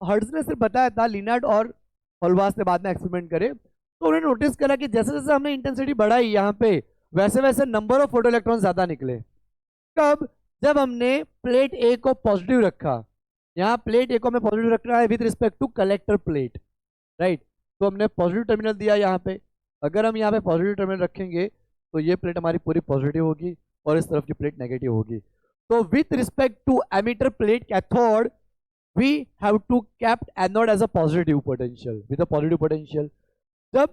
हर्ट्ज ने सिर्फ बताया था, लिनार्ड और हॉलवास ने बाद में एक्सपेरिमेंट करे। तो उन्होंने नोटिस करा कि जैसे जैसे हमने इंटेंसिटी बढ़ाई यहाँ पे, वैसे वैसे नंबर ऑफ फोटो इलेक्ट्रॉन ज्यादा निकले। कब, जब हमने प्लेट ए को पॉजिटिव रखा, यहाँ प्लेट ए को हमें पॉजिटिव रखना है with respect to collector plate, right. तो हमने पॉजिटिव टर्मिनल दिया यहाँ पे। अगर हम यहाँ पे पॉजिटिव टर्मिनल रखेंगे तो ये प्लेट हमारी पूरी पॉजिटिव होगी और इस तरफ की प्लेट नेगेटिव होगी। तो with respect to emitter plate cathode we have to kept anode as a positive potential with a positive potential। जब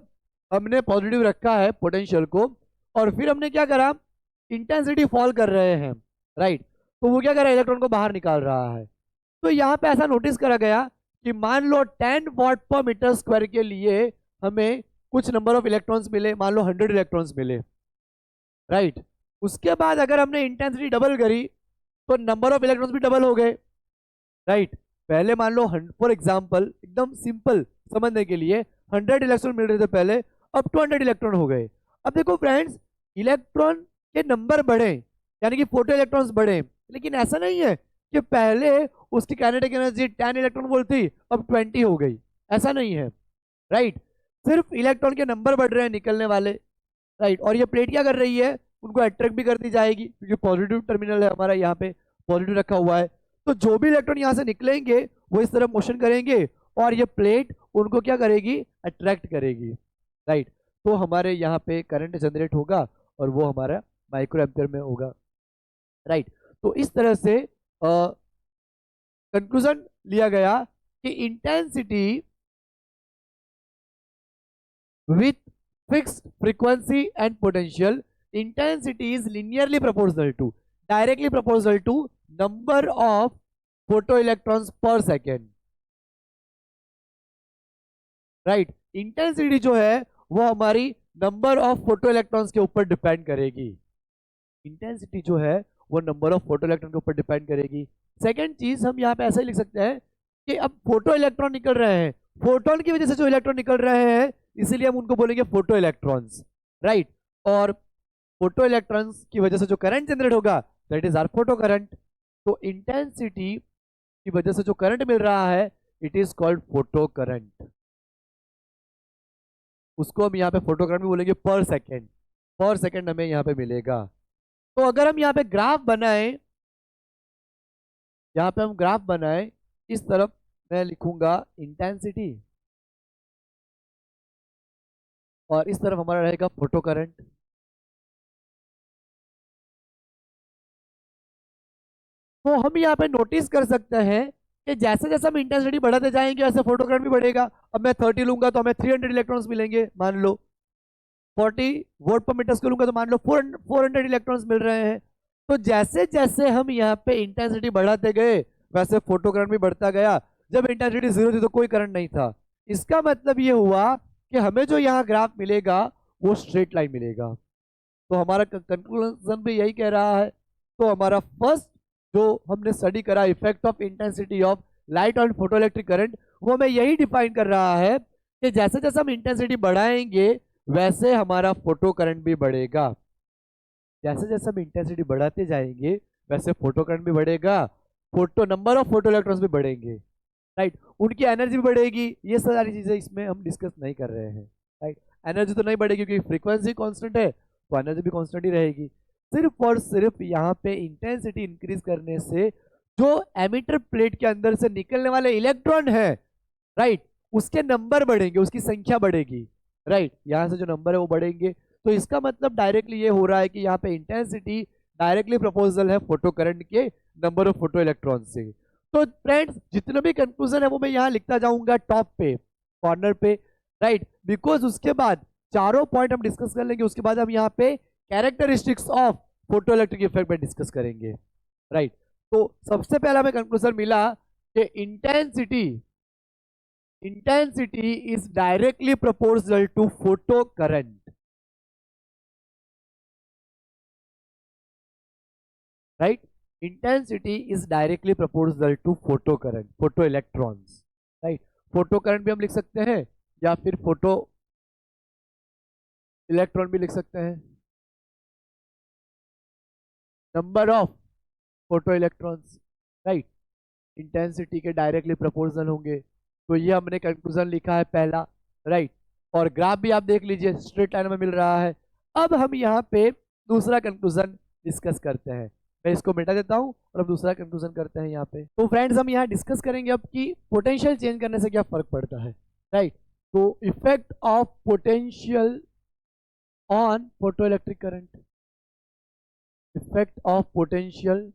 हमने पॉजिटिव रखा है पोटेंशियल को और फिर हमने क्या करा, इंटेंसिटी फॉल कर रहे हैं, राइट। तो वो क्या कर रहा है, इलेक्ट्रॉन को बाहर निकाल रहा है। तो यहाँ पे ऐसा नोटिस करा गया कि मान लो 10 वॉट पर मीटर स्क्वायर के लिए हमें कुछ नंबर ऑफ इलेक्ट्रॉन्स मिले, मान लो 100 इलेक्ट्रॉन्स मिले, राइट। उसके बाद अगर हमने इंटेंसिटी डबल करी तो नंबर ऑफ इलेक्ट्रॉन्स भी डबल हो गए, राइट। पहले मान लो फॉर एग्जांपल एकदम सिंपल समझने के लिए 100 इलेक्ट्रॉन मिल रहे थे पहले, अब 200 इलेक्ट्रॉन हो गए। अब देखो फ्रेंड्स, इलेक्ट्रॉन के नंबर बढ़े यानी कि फोटो इलेक्ट्रॉन्स बढ़े, लेकिन ऐसा नहीं है कि पहले उसकी काइनेटिक एनर्जी 10 इलेक्ट्रॉन वोल्ट थी अब 20 हो गई, ऐसा नहीं है, राइट। सिर्फ इलेक्ट्रॉन के नंबर बढ़ रहे हैं निकलने वाले, राइट। और ये प्लेट क्या कर रही है, उनको अट्रैक्ट भी करती जाएगी क्योंकि पॉजिटिव टर्मिनल है हमारा, यहाँ पे पॉजिटिव रखा हुआ है। तो जो भी इलेक्ट्रॉन यहाँ से निकलेंगे वो इस तरफ मोशन करेंगे और ये प्लेट उनको क्या करेगी, अट्रैक्ट करेगी, राइट। तो हमारे यहाँ पे करंट जनरेट होगा और वो हमारा माइक्रो एम्पियर में होगा, राइट। तो इस तरह से कंक्लूजन लिया गया कि intensity with fixed frequency and potential, intensity is linearly proportional to, directly proportional to number of photo electrons per second, right. Intensity जो है वो हमारी नंबर ऑफ फोटो इलेक्ट्रॉन्स के ऊपर डिपेंड करेगी। इंटेंसिटी जो है वो नंबर ऑफ फोटो इलेक्ट्रॉन के ऊपर डिपेंड करेगी। सेकेंड चीज हम यहाँ पे ऐसा ही लिख सकते हैं कि अब फोटो इलेक्ट्रॉन निकल रहे हैं, फोटोन की वजह से जो इलेक्ट्रॉन निकल रहे हैं इसीलिए हम उनको बोलेंगे फोटो इलेक्ट्रॉन्स, राइट। और फोटो इलेक्ट्रॉन्स की वजह से जो करंट जनरेट होगा that is our photo current. तो इंटेंसिटी की वजह से जो करंट मिल रहा है it is called photo current. उसको हम यहाँ पे फोटो करंट भी बोलेंगे पर सेकेंड हमें यहाँ पे मिलेगा। तो अगर हम यहाँ पे ग्राफ बनाएं, यहाँ पे हम ग्राफ बनाएं, इस तरफ मैं लिखूंगा इंटेंसिटी और इस तरफ हमारा रहेगा फोटो करंट। तो हम यहाँ पे नोटिस कर सकते हैं कि जैसे जैसे हम इंटेंसिटी बढ़ाते जाएंगे वैसे फोटो करंट भी बढ़ेगा। अब मैं 30 लूंगा तो हमें 300 इलेक्ट्रॉन्स मिलेंगे, मान लो 40 वोल्ट पर मीटर स्क्वायर लूंगा तो मान लो 400 इलेक्ट्रॉन्स मिल रहे हैं। तो जैसे जैसे हम यहाँ पे इंटेंसिटी बढ़ाते गए वैसे फोटो करंट भी बढ़ता गया। जब इंटेंसिटी 0 थी तो कोई करंट नहीं था। इसका मतलब ये हुआ कि हमें जो यहाँ ग्राफ मिलेगा वो स्ट्रेट लाइन मिलेगा। तो हमारा कंक्लूजन भी यही कह रहा है। तो हमारा फर्स्ट जो हमने स्टडी करा effect of intensity of light on photo electric current, वो हमें यही डिफाइन कर रहा है कि जैसे जैसे हम इंटेंसिटी बढ़ाएंगे वैसे हमारा फोटो करंट भी बढ़ेगा। जैसे जैसे हम इंटेंसिटी बढ़ाते जाएंगे वैसे फोटो करंट भी बढ़ेगा, photo number of photo electrons भी बढ़ेंगे, राइट। उनकी एनर्जी भी बढ़ेगी। ये सारी चीजें इसमें हम डिस्कस नहीं कर रहे हैं, राइट। एनर्जी तो नहीं बढ़ेगी क्योंकि फ्रीक्वेंसी कांस्टेंट है, तो एनर्जी भी कांस्टेंट ही रहेगी। सिर्फ और सिर्फ यहाँ पे इंटेंसिटी इंक्रीज करने से जो एमिटर प्लेट के अंदर से निकलने वाले इलेक्ट्रॉन है, राइट, उसके नंबर बढ़ेंगे, उसकी संख्या बढ़ेगी, राइट। यहाँ से जो नंबर है वो बढ़ेंगे। तो इसका मतलब डायरेक्टली ये हो रहा है कि यहाँ पे इंटेंसिटी डायरेक्टली प्रोपोर्शनल है फोटो करंट के नंबर ऑफ फोटो इलेक्ट्रॉन से। तो फ्रेंड्स जितने भी कंक्लूजन है वो मैं यहाँ लिखता जाऊंगा टॉप पे, कॉर्नर पे, राइट। बिकॉज उसके बाद चारों पॉइंट हम डिस्कस कर लेंगे, उसके बाद हम यहाँ पे characteristics of photo electric effect में डिस्कस करेंगे, राइट। तो सबसे पहला हमें कंक्लूजन मिला कि intensity is directly proportional to photo current, right. Intensity is directly proportional to photo current, photo electrons, right. Photo current भी हम लिख सकते हैं या फिर फोटो इलेक्ट्रॉन भी लिख सकते हैं। Number of photo electrons, right, intensity के डायरेक्टली प्रोपोर्शनल होंगे। तो ये हमने कंक्लूजन लिखा है पहला, राइट। और ग्राफ भी आप देख लीजिए स्ट्रेट लाइन में मिल रहा है। अब हम यहाँ पे दूसरा कंक्लूजन डिस्कस करते हैं। मैं इसको मिटा देता हूँ और अब दूसरा कंक्लूजन करते हैं यहाँ पे। तो फ्रेंड्स हम यहाँ डिस्कस करेंगे अब कि पोटेंशियल चेंज करने से क्या फर्क पड़ता है, राइट। तो effect of potential on photo electric current, effect of potential,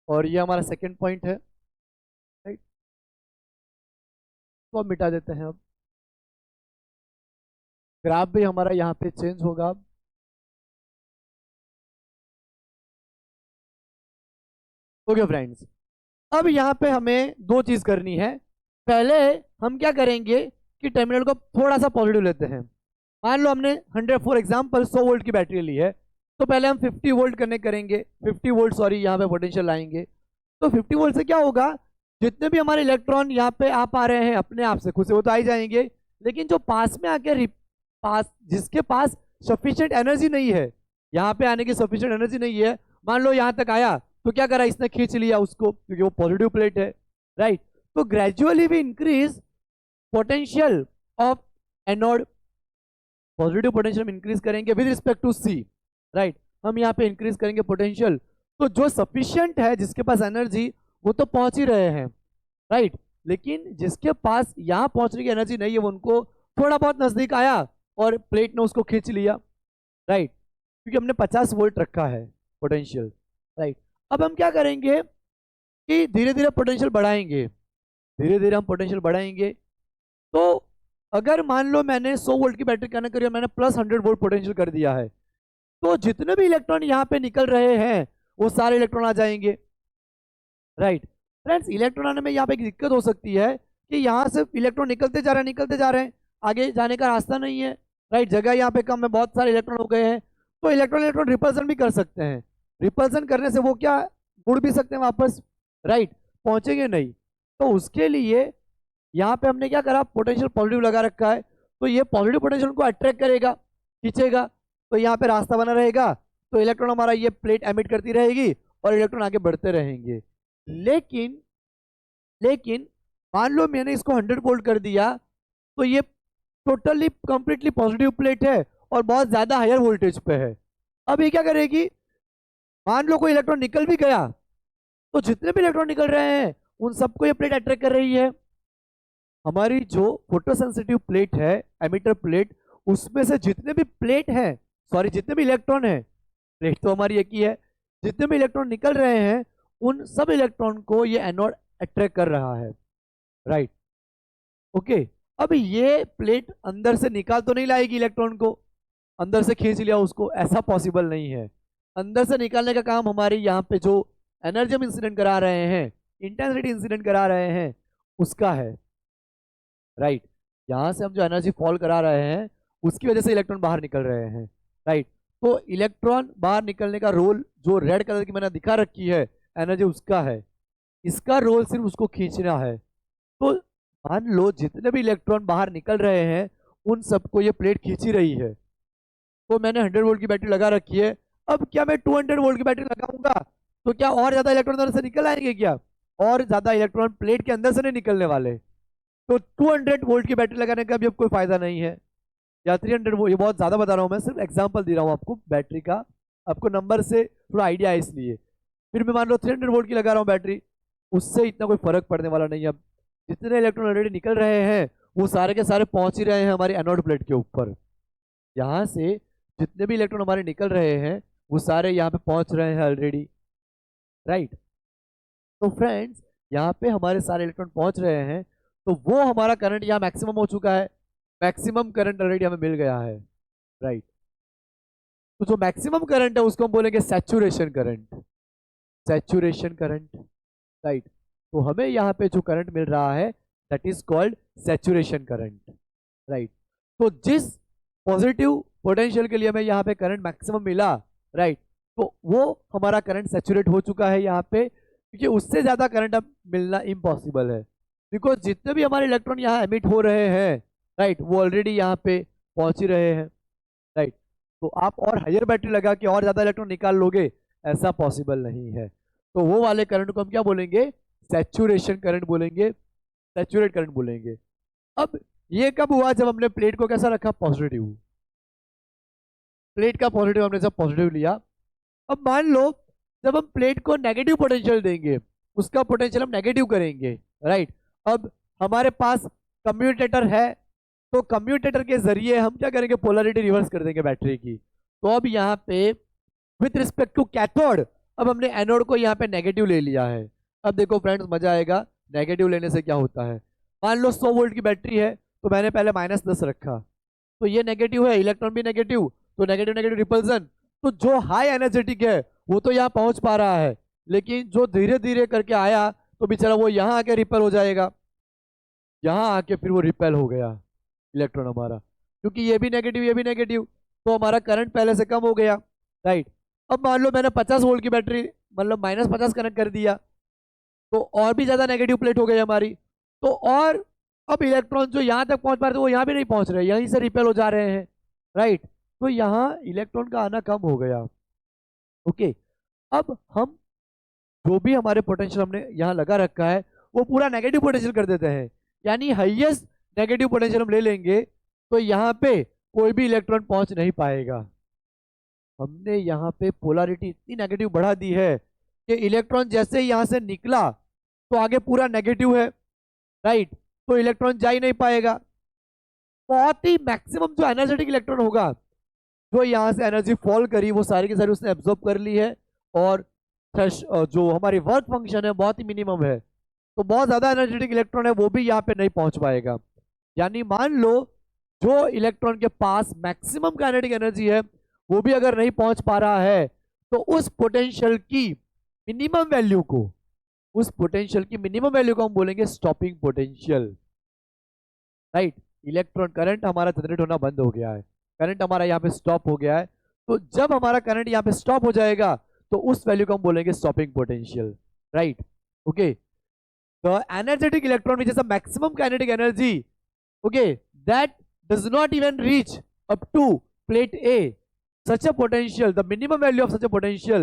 और ये हमारा सेकेंड पॉइंट है, राइट। तो अब मिटा देते हैं। अब ग्राफ भी हमारा यहाँ पे चेंज होगा। ओके फ्रेंड्स, अब यहाँ पे हमें दो चीज करनी है। पहले हम क्या करेंगे कि टर्मिनल को थोड़ा सा पॉजिटिव लेते हैं। मान लो हमने 100 फॉर एग्जांपल 100 वोल्ट की बैटरी ली है, तो पहले हम 50 वोल्ट कनेक्ट करेंगे, 50 वोल्ट सॉरी यहाँ पे पोटेंशियल लाएंगे। तो 50 वोल्ट से क्या होगा, जितने भी हमारे इलेक्ट्रॉन यहाँ पे आ पा रहे हैं अपने आप से खुद से वो तो आ ही जाएंगे, लेकिन जो पास में आके जिसके पास सफिशिएंट एनर्जी नहीं है, यहाँ पे आने की सफिशिएंट एनर्जी नहीं है, मान लो यहाँ तक आया तो क्या करा, इसने खींच लिया उसको क्योंकि वो पॉजिटिव प्लेट है, राइट। तो gradually we increase potential of anode, positive potential increase करेंगे with respect to C, right. हम यहाँ पे इंक्रीज करेंगे पोटेंशियल, तो जो सफिशिएंट है जिसके पास एनर्जी वो तो पहुंच ही रहे हैं, राइट। लेकिन जिसके पास यहाँ पहुंचने की एनर्जी नहीं है वो उनको थोड़ा बहुत नजदीक आया और प्लेट ने उसको खींच लिया, राइट, क्योंकि हमने 50 वोल्ट रखा है पोटेंशियल, राइट। अब हम क्या करेंगे कि धीरे धीरे पोटेंशियल बढ़ाएंगे, धीरे धीरे हम पोटेंशियल बढ़ाएंगे। तो अगर मान लो मैंने 100 वोल्ट की बैटरी कनेक्ट करी और मैंने प्लस 100 वोल्ट पोटेंशियल कर दिया है, तो जितने भी इलेक्ट्रॉन यहाँ पे निकल रहे हैं वो सारे इलेक्ट्रॉन आ जाएंगे, राइट। फ्रेंड्स इलेक्ट्रॉन आने में यहाँ पे एक दिक्कत हो सकती है कि यहाँ से इलेक्ट्रॉन निकलते जा रहे हैं, निकलते जा रहे हैं, आगे जाने का रास्ता नहीं है, राइट। जगह यहाँ पे कम है, बहुत सारे इलेक्ट्रॉन हो गए हैं, तो इलेक्ट्रॉन रिपल्सन भी कर सकते हैं। रिपल्सन करने से वो क्या मुड़ भी सकते हैं वापस, राइट, पहुंचेंगे नहीं। तो उसके लिए यहाँ पे हमने क्या करा, पोटेंशियल पॉजिटिव लगा रखा है, तो ये पॉजिटिव पोटेंशियल को अट्रैक्ट करेगा, खींचेगा, तो यहाँ पे रास्ता बना रहेगा, तो इलेक्ट्रॉन हमारा ये प्लेट एमिट करती रहेगी और इलेक्ट्रॉन आगे बढ़ते रहेंगे। लेकिन लेकिन मान लो मैंने इसको 100 वोल्ट कर दिया, तो ये टोटली कंप्लीटली पॉजिटिव प्लेट है और बहुत ज्यादा हायर वोल्टेज पे है। अब ये क्या करेगी, मान लो कोई इलेक्ट्रॉन निकल भी गया, तो जितने भी इलेक्ट्रॉन निकल रहे हैं उन सबको ये प्लेट अट्रैक्ट कर रही है। हमारी जो फोटोसेंसिटिव प्लेट है, एमिटर प्लेट, उसमें से जितने भी प्लेट हैं, सॉरी जितने भी इलेक्ट्रॉन हैं, प्लेट तो हमारी एक ही है, जितने भी इलेक्ट्रॉन निकल रहे हैं उन सब इलेक्ट्रॉन को ये एनोड अट्रैक्ट कर रहा है, राइट। ओके, अब ये प्लेट अंदर से निकाल तो नहीं लाएगी इलेक्ट्रॉन को, अंदर से खींच लिया उसको, ऐसा पॉसिबल नहीं है। अंदर से निकालने का काम हमारी यहाँ पे जो एनर्जी हम इंसिडेंट करा रहे हैं, इंटेंसिटी इंसिडेंट करा रहे हैं, उसका है, राइट। यहाँ से हम जो एनर्जी फॉल करा रहे हैं उसकी वजह से इलेक्ट्रॉन बाहर निकल रहे हैं, राइट। तो इलेक्ट्रॉन बाहर निकलने का रोल जो रेड कलर की मैंने दिखा रखी है एनर्जी उसका है, इसका रोल सिर्फ उसको खींचना है। तो मान लो जितने भी इलेक्ट्रॉन बाहर निकल रहे हैं उन सबको ये प्लेट खींच ही रही है। तो मैंने 100 वोल्ट की बैटरी लगा रखी है। अब क्या मैं 200 वोल्ट की बैटरी लगाऊंगा तो क्या और ज्यादा इलेक्ट्रॉन अंदर से निकल आएंगे क्या? और ज्यादा इलेक्ट्रॉन प्लेट के अंदर से नहीं निकलने वाले। तो 200 वोल्ट की बैटरी लगाने का भी अब कोई फायदा नहीं है, या 300 वोल्ट, ये बहुत ज्यादा बता रहा हूँ मैं, सिर्फ एग्जांपल दे रहा हूँ आपको बैटरी का, आपको नंबर से थोड़ा आइडिया है इसलिए। फिर मैं मान लो 300 वोल्ट की लगा रहा हूँ बैटरी, उससे इतना कोई फर्क पड़ने वाला नहीं है। अब जितने इलेक्ट्रॉन ऑलरेडी निकल रहे हैं वो सारे के सारे पहुंच ही रहे हैं हमारी एनोड प्लेट के ऊपर। यहाँ से जितने भी इलेक्ट्रॉन हमारे निकल रहे हैं वो सारे यहाँ पे पहुंच रहे हैं ऑलरेडी, राइट। तो फ्रेंड्स यहाँ पे हमारे सारे इलेक्ट्रॉन पहुंच रहे हैं, तो वो हमारा करंट यहाँ मैक्सिमम हो चुका है, मैक्सिमम करंट ऑलरेडी हमें मिल गया है, राइट। तो जो मैक्सिमम करंट है उसको हम बोलेंगे saturation current, saturation current, right. तो हमें यहाँ पे जो करंट मिल रहा है that is called saturation current, right. तो जिस पॉजिटिव पोटेंशियल के लिए हमें यहाँ पे करंट मैक्सिमम मिला, राइट, तो वो हमारा करंट सैचुरेट हो चुका है यहाँ पे, क्योंकि उससे ज्यादा करंट अब मिलना इम्पॉसिबल है, बिकॉज जितने भी हमारे इलेक्ट्रॉन यहाँ एमिट हो रहे हैं, राइट, वो ऑलरेडी यहाँ पे पहुंच ही रहे हैं, राइट। तो आप और हायर बैटरी लगा के और ज्यादा इलेक्ट्रॉन निकाल लोगे, ऐसा पॉसिबल नहीं है। तो वो वाले करंट को हम क्या बोलेंगे? सैचुरेशन करंट बोलेंगे, सैचुरेट करंट बोलेंगे। अब ये कब हुआ? जब हमने प्लेट को कैसा रखा? पॉजिटिव। प्लेट का पॉजिटिव हमने सब पॉजिटिव लिया। अब मान लो जब हम प्लेट को नेगेटिव पोटेंशियल देंगे, उसका पोटेंशियल हम नेगेटिव करेंगे, राइट। अब हमारे पास कम्यूटेटर है, तो कम्यूटेटर के जरिए हम क्या करेंगे? पोलरिटी रिवर्स कर देंगे बैटरी की। तो अब यहाँ पे विथ रिस्पेक्ट टू कैथोड, अब हमने एनोड को यहाँ पे नेगेटिव ले लिया है। अब देखो फ्रेंड्स मजा आएगा, नेगेटिव लेने से क्या होता है। मान लो 100 वोल्ट की बैटरी है, तो मैंने पहले -10 रखा, तो ये नेगेटिव है, इलेक्ट्रॉन भी नेगेटिव, तो नेगेटिव नेगेटिव रिपल्सन। तो जो हाई एनर्जेटिक है वो तो यहाँ पहुंच पा रहा है, लेकिन जो धीरे धीरे करके आया तो बेचारा वो यहाँ आके रिपेल हो जाएगा, यहाँ आके फिर वो रिपेल हो गया इलेक्ट्रॉन हमारा, क्योंकि ये भी नेगेटिव, तो हमारा करंट पहले से कम हो गया, राइट। अब मान लो मैंने 50 वोल्ट की बैटरी मतलब -50 कनेक्ट कर दिया, तो और भी ज्यादा नेगेटिव प्लेट हो गई हमारी। तो और अब इलेक्ट्रॉन जो यहाँ तक पहुंच पा रहे थे वो यहाँ भी नहीं पहुंच रहे, यहीं से रिपेल हो जा रहे हैं, राइट। तो यहाँ इलेक्ट्रॉन का आना कम हो गया, ओके। अब हम जो भी हमारे पोटेंशियल हमने यहाँ लगा रखा है वो पूरा नेगेटिव पोटेंशियल कर देते हैं, यानी हाईएस्ट नेगेटिव पोटेंशियल हम ले लेंगे, तो यहाँ पे कोई भी इलेक्ट्रॉन पहुंच नहीं पाएगा। हमने यहाँ पे पोलरिटी इतनी नेगेटिव बढ़ा दी है कि इलेक्ट्रॉन जैसे ही यहाँ से निकला तो आगे पूरा नेगेटिव है, राइट, तो इलेक्ट्रॉन जा ही नहीं पाएगा। बहुत ही मैक्सिमम जो एनर्जेटिक इलेक्ट्रॉन होगा, जो यहाँ से एनर्जी फॉल करी, वो सारी की सारी उसने एब्जॉर्ब कर ली है, और जो हमारी वर्क फंक्शन है बहुत ही मिनिमम है, तो बहुत ज्यादा एनर्जेटिक इलेक्ट्रॉन है वो भी यहाँ पे नहीं पहुंच पाएगा। यानी मान लो जो इलेक्ट्रॉन के पास मैक्सिमम काइनेटिक एनर्जी है वो भी अगर नहीं पहुंच पा रहा है, तो उस पोटेंशियल की मिनिमम वैल्यू को, उस पोटेंशियल की मिनिमम वैल्यू को हम बोलेंगे stopping potential, right. Electron current हमारा जनरेट होना बंद हो गया है, करंट हमारा यहाँ पे स्टॉप हो गया है, तो जब हमारा करंट यहाँ पे स्टॉप हो जाएगा तो उस वैल्यू को हम बोलेंगे stopping potential, right, okay. The energetic electron which is the maximum kinetic energy, okay, that does not even reach up to plate A, such a potential, the minimum value of such a potential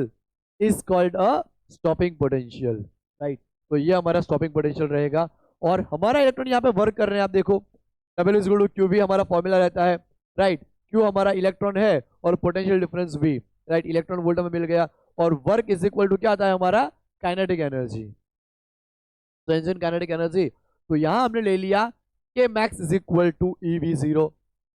is called a stopping potential, right। तो ये हमारा stopping potential रहेगा, और हमारा electron यहाँ पे work कर रहे हैं, आप देखो W is equal to Q भी हमारा फॉर्मूला रहता है, राइट। क्यू हमारा इलेक्ट्रॉन है और पोटेंशियल डिफरेंस भी, राइट, इलेक्ट्रॉन वोल्ट में मिल गया, और वर्क इज इक्वल टू क्या आता है हमारा? Kinetic energy, transition kinetic energy. तो यहाँ हमने ले लिया K max is equal to EV0,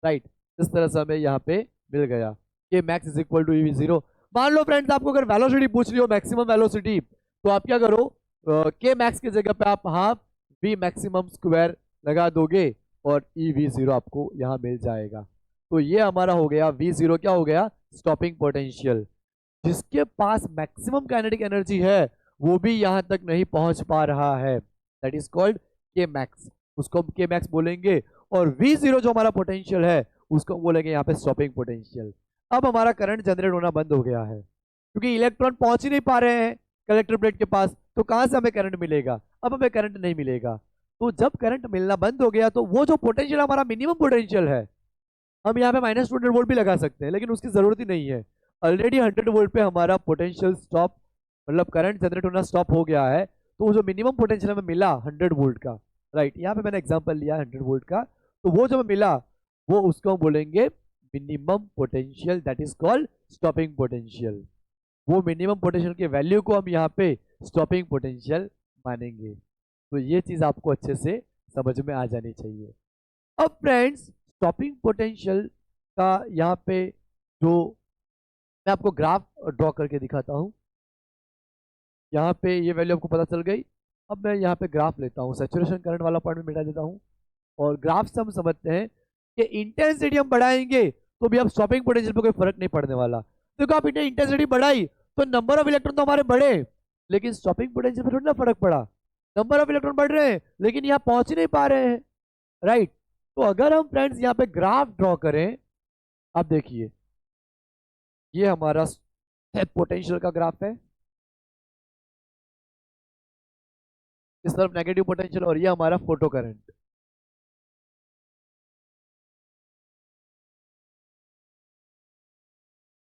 राइट, इस तरह से हमें यहाँ पे मिल गया के max is equal to EV0। मान लो फ्रेंड्स आपको अगर वेलोसिटी पूछ ली हो, मैक्सिमम वेलोसिटी, तो आप क्या करो? के मैक्स की जगह पे आप हाफ V मैक्सिमम स्क्वायर लगा दोगे और EV0 आपको यहाँ मिल जाएगा। तो ये हमारा हो गया V0, क्या हो गया? Stopping potential. जिसके पास मैक्सिमम काइनेटिक एनर्जी है वो भी यहाँ तक नहीं पहुंच पा रहा है, दैट इज कॉल्ड के मैक्स, उसको हम के मैक्स बोलेंगे। और V0 जो हमारा पोटेंशियल है उसको बोलेंगे यहाँ पे स्टॉपिंग पोटेंशियल। अब हमारा करंट जनरेट होना बंद हो गया है, क्योंकि इलेक्ट्रॉन पहुंच ही नहीं पा रहे हैं कलेक्टर प्लेट के पास, तो कहां से हमें करंट मिलेगा? अब हमें करंट नहीं मिलेगा। तो जब करंट मिलना बंद हो गया तो वो जो पोटेंशियल हमारा मिनिमम पोटेंशियल है, हम यहाँ पे -200 वोल्ट भी लगा सकते हैं, लेकिन उसकी जरूरत ही नहीं है। ऑलरेडी 100 वोल्ट पे हमारा पोटेंशियल स्टॉप, मतलब करंट जनरेट होना स्टॉप हो गया है। तो वो जो मिनिमम पोटेंशियल हमें मिला 100 वोल्ट का, राइट, यहाँ पे मैंने एग्जांपल लिया 100 वोल्ट का, तो वो जो हमें मिला वो उसको हम बोलेंगे minimum potential, that is called stopping potential. वो मिनिमम पोटेंशियल की वैल्यू को हम यहाँ पे स्टॉपिंग पोटेंशियल मानेंगे। तो ये चीज आपको अच्छे से समझ में आ जानी चाहिए। अब फ्रेंड्स, स्टॉपिंग पोटेंशियल का यहाँ पे जो मैं आपको ग्राफ ड्रॉ करके दिखाता हूँ। यहाँ पे ये वैल्यू आपको पता चल गई। अब मैं यहाँ पे ग्राफ लेता हूँ, सैचुरेशन करंट वाला पॉइंट में मिटा देता हूँ, और ग्राफ से हम समझते हैं कि इंटेंसिटी हम बढ़ाएंगे तो भी अब स्टॉपिंग पोटेंशियल पे कोई फर्क नहीं पड़ने वाला। देखो आप इंटेंसिटी बढ़ाई तो नंबर ऑफ इलेक्ट्रॉन तो हमारे बढ़े, लेकिन स्टॉपिंग पोटेंशियल पे थोड़ी ना फर्क पड़ा। नंबर ऑफ इलेक्ट्रॉन बढ़ रहे हैं लेकिन यहाँ पहुंच ही नहीं पा रहे हैं, राइट। तो अगर हम फ्रेंड्स यहाँ पे ग्राफ ड्रॉ करें, आप देखिए ये हमारा पोटेंशियल का ग्राफ है, इस तरफ नेगेटिव पोटेंशियल, और ये हमारा फोटो करंट।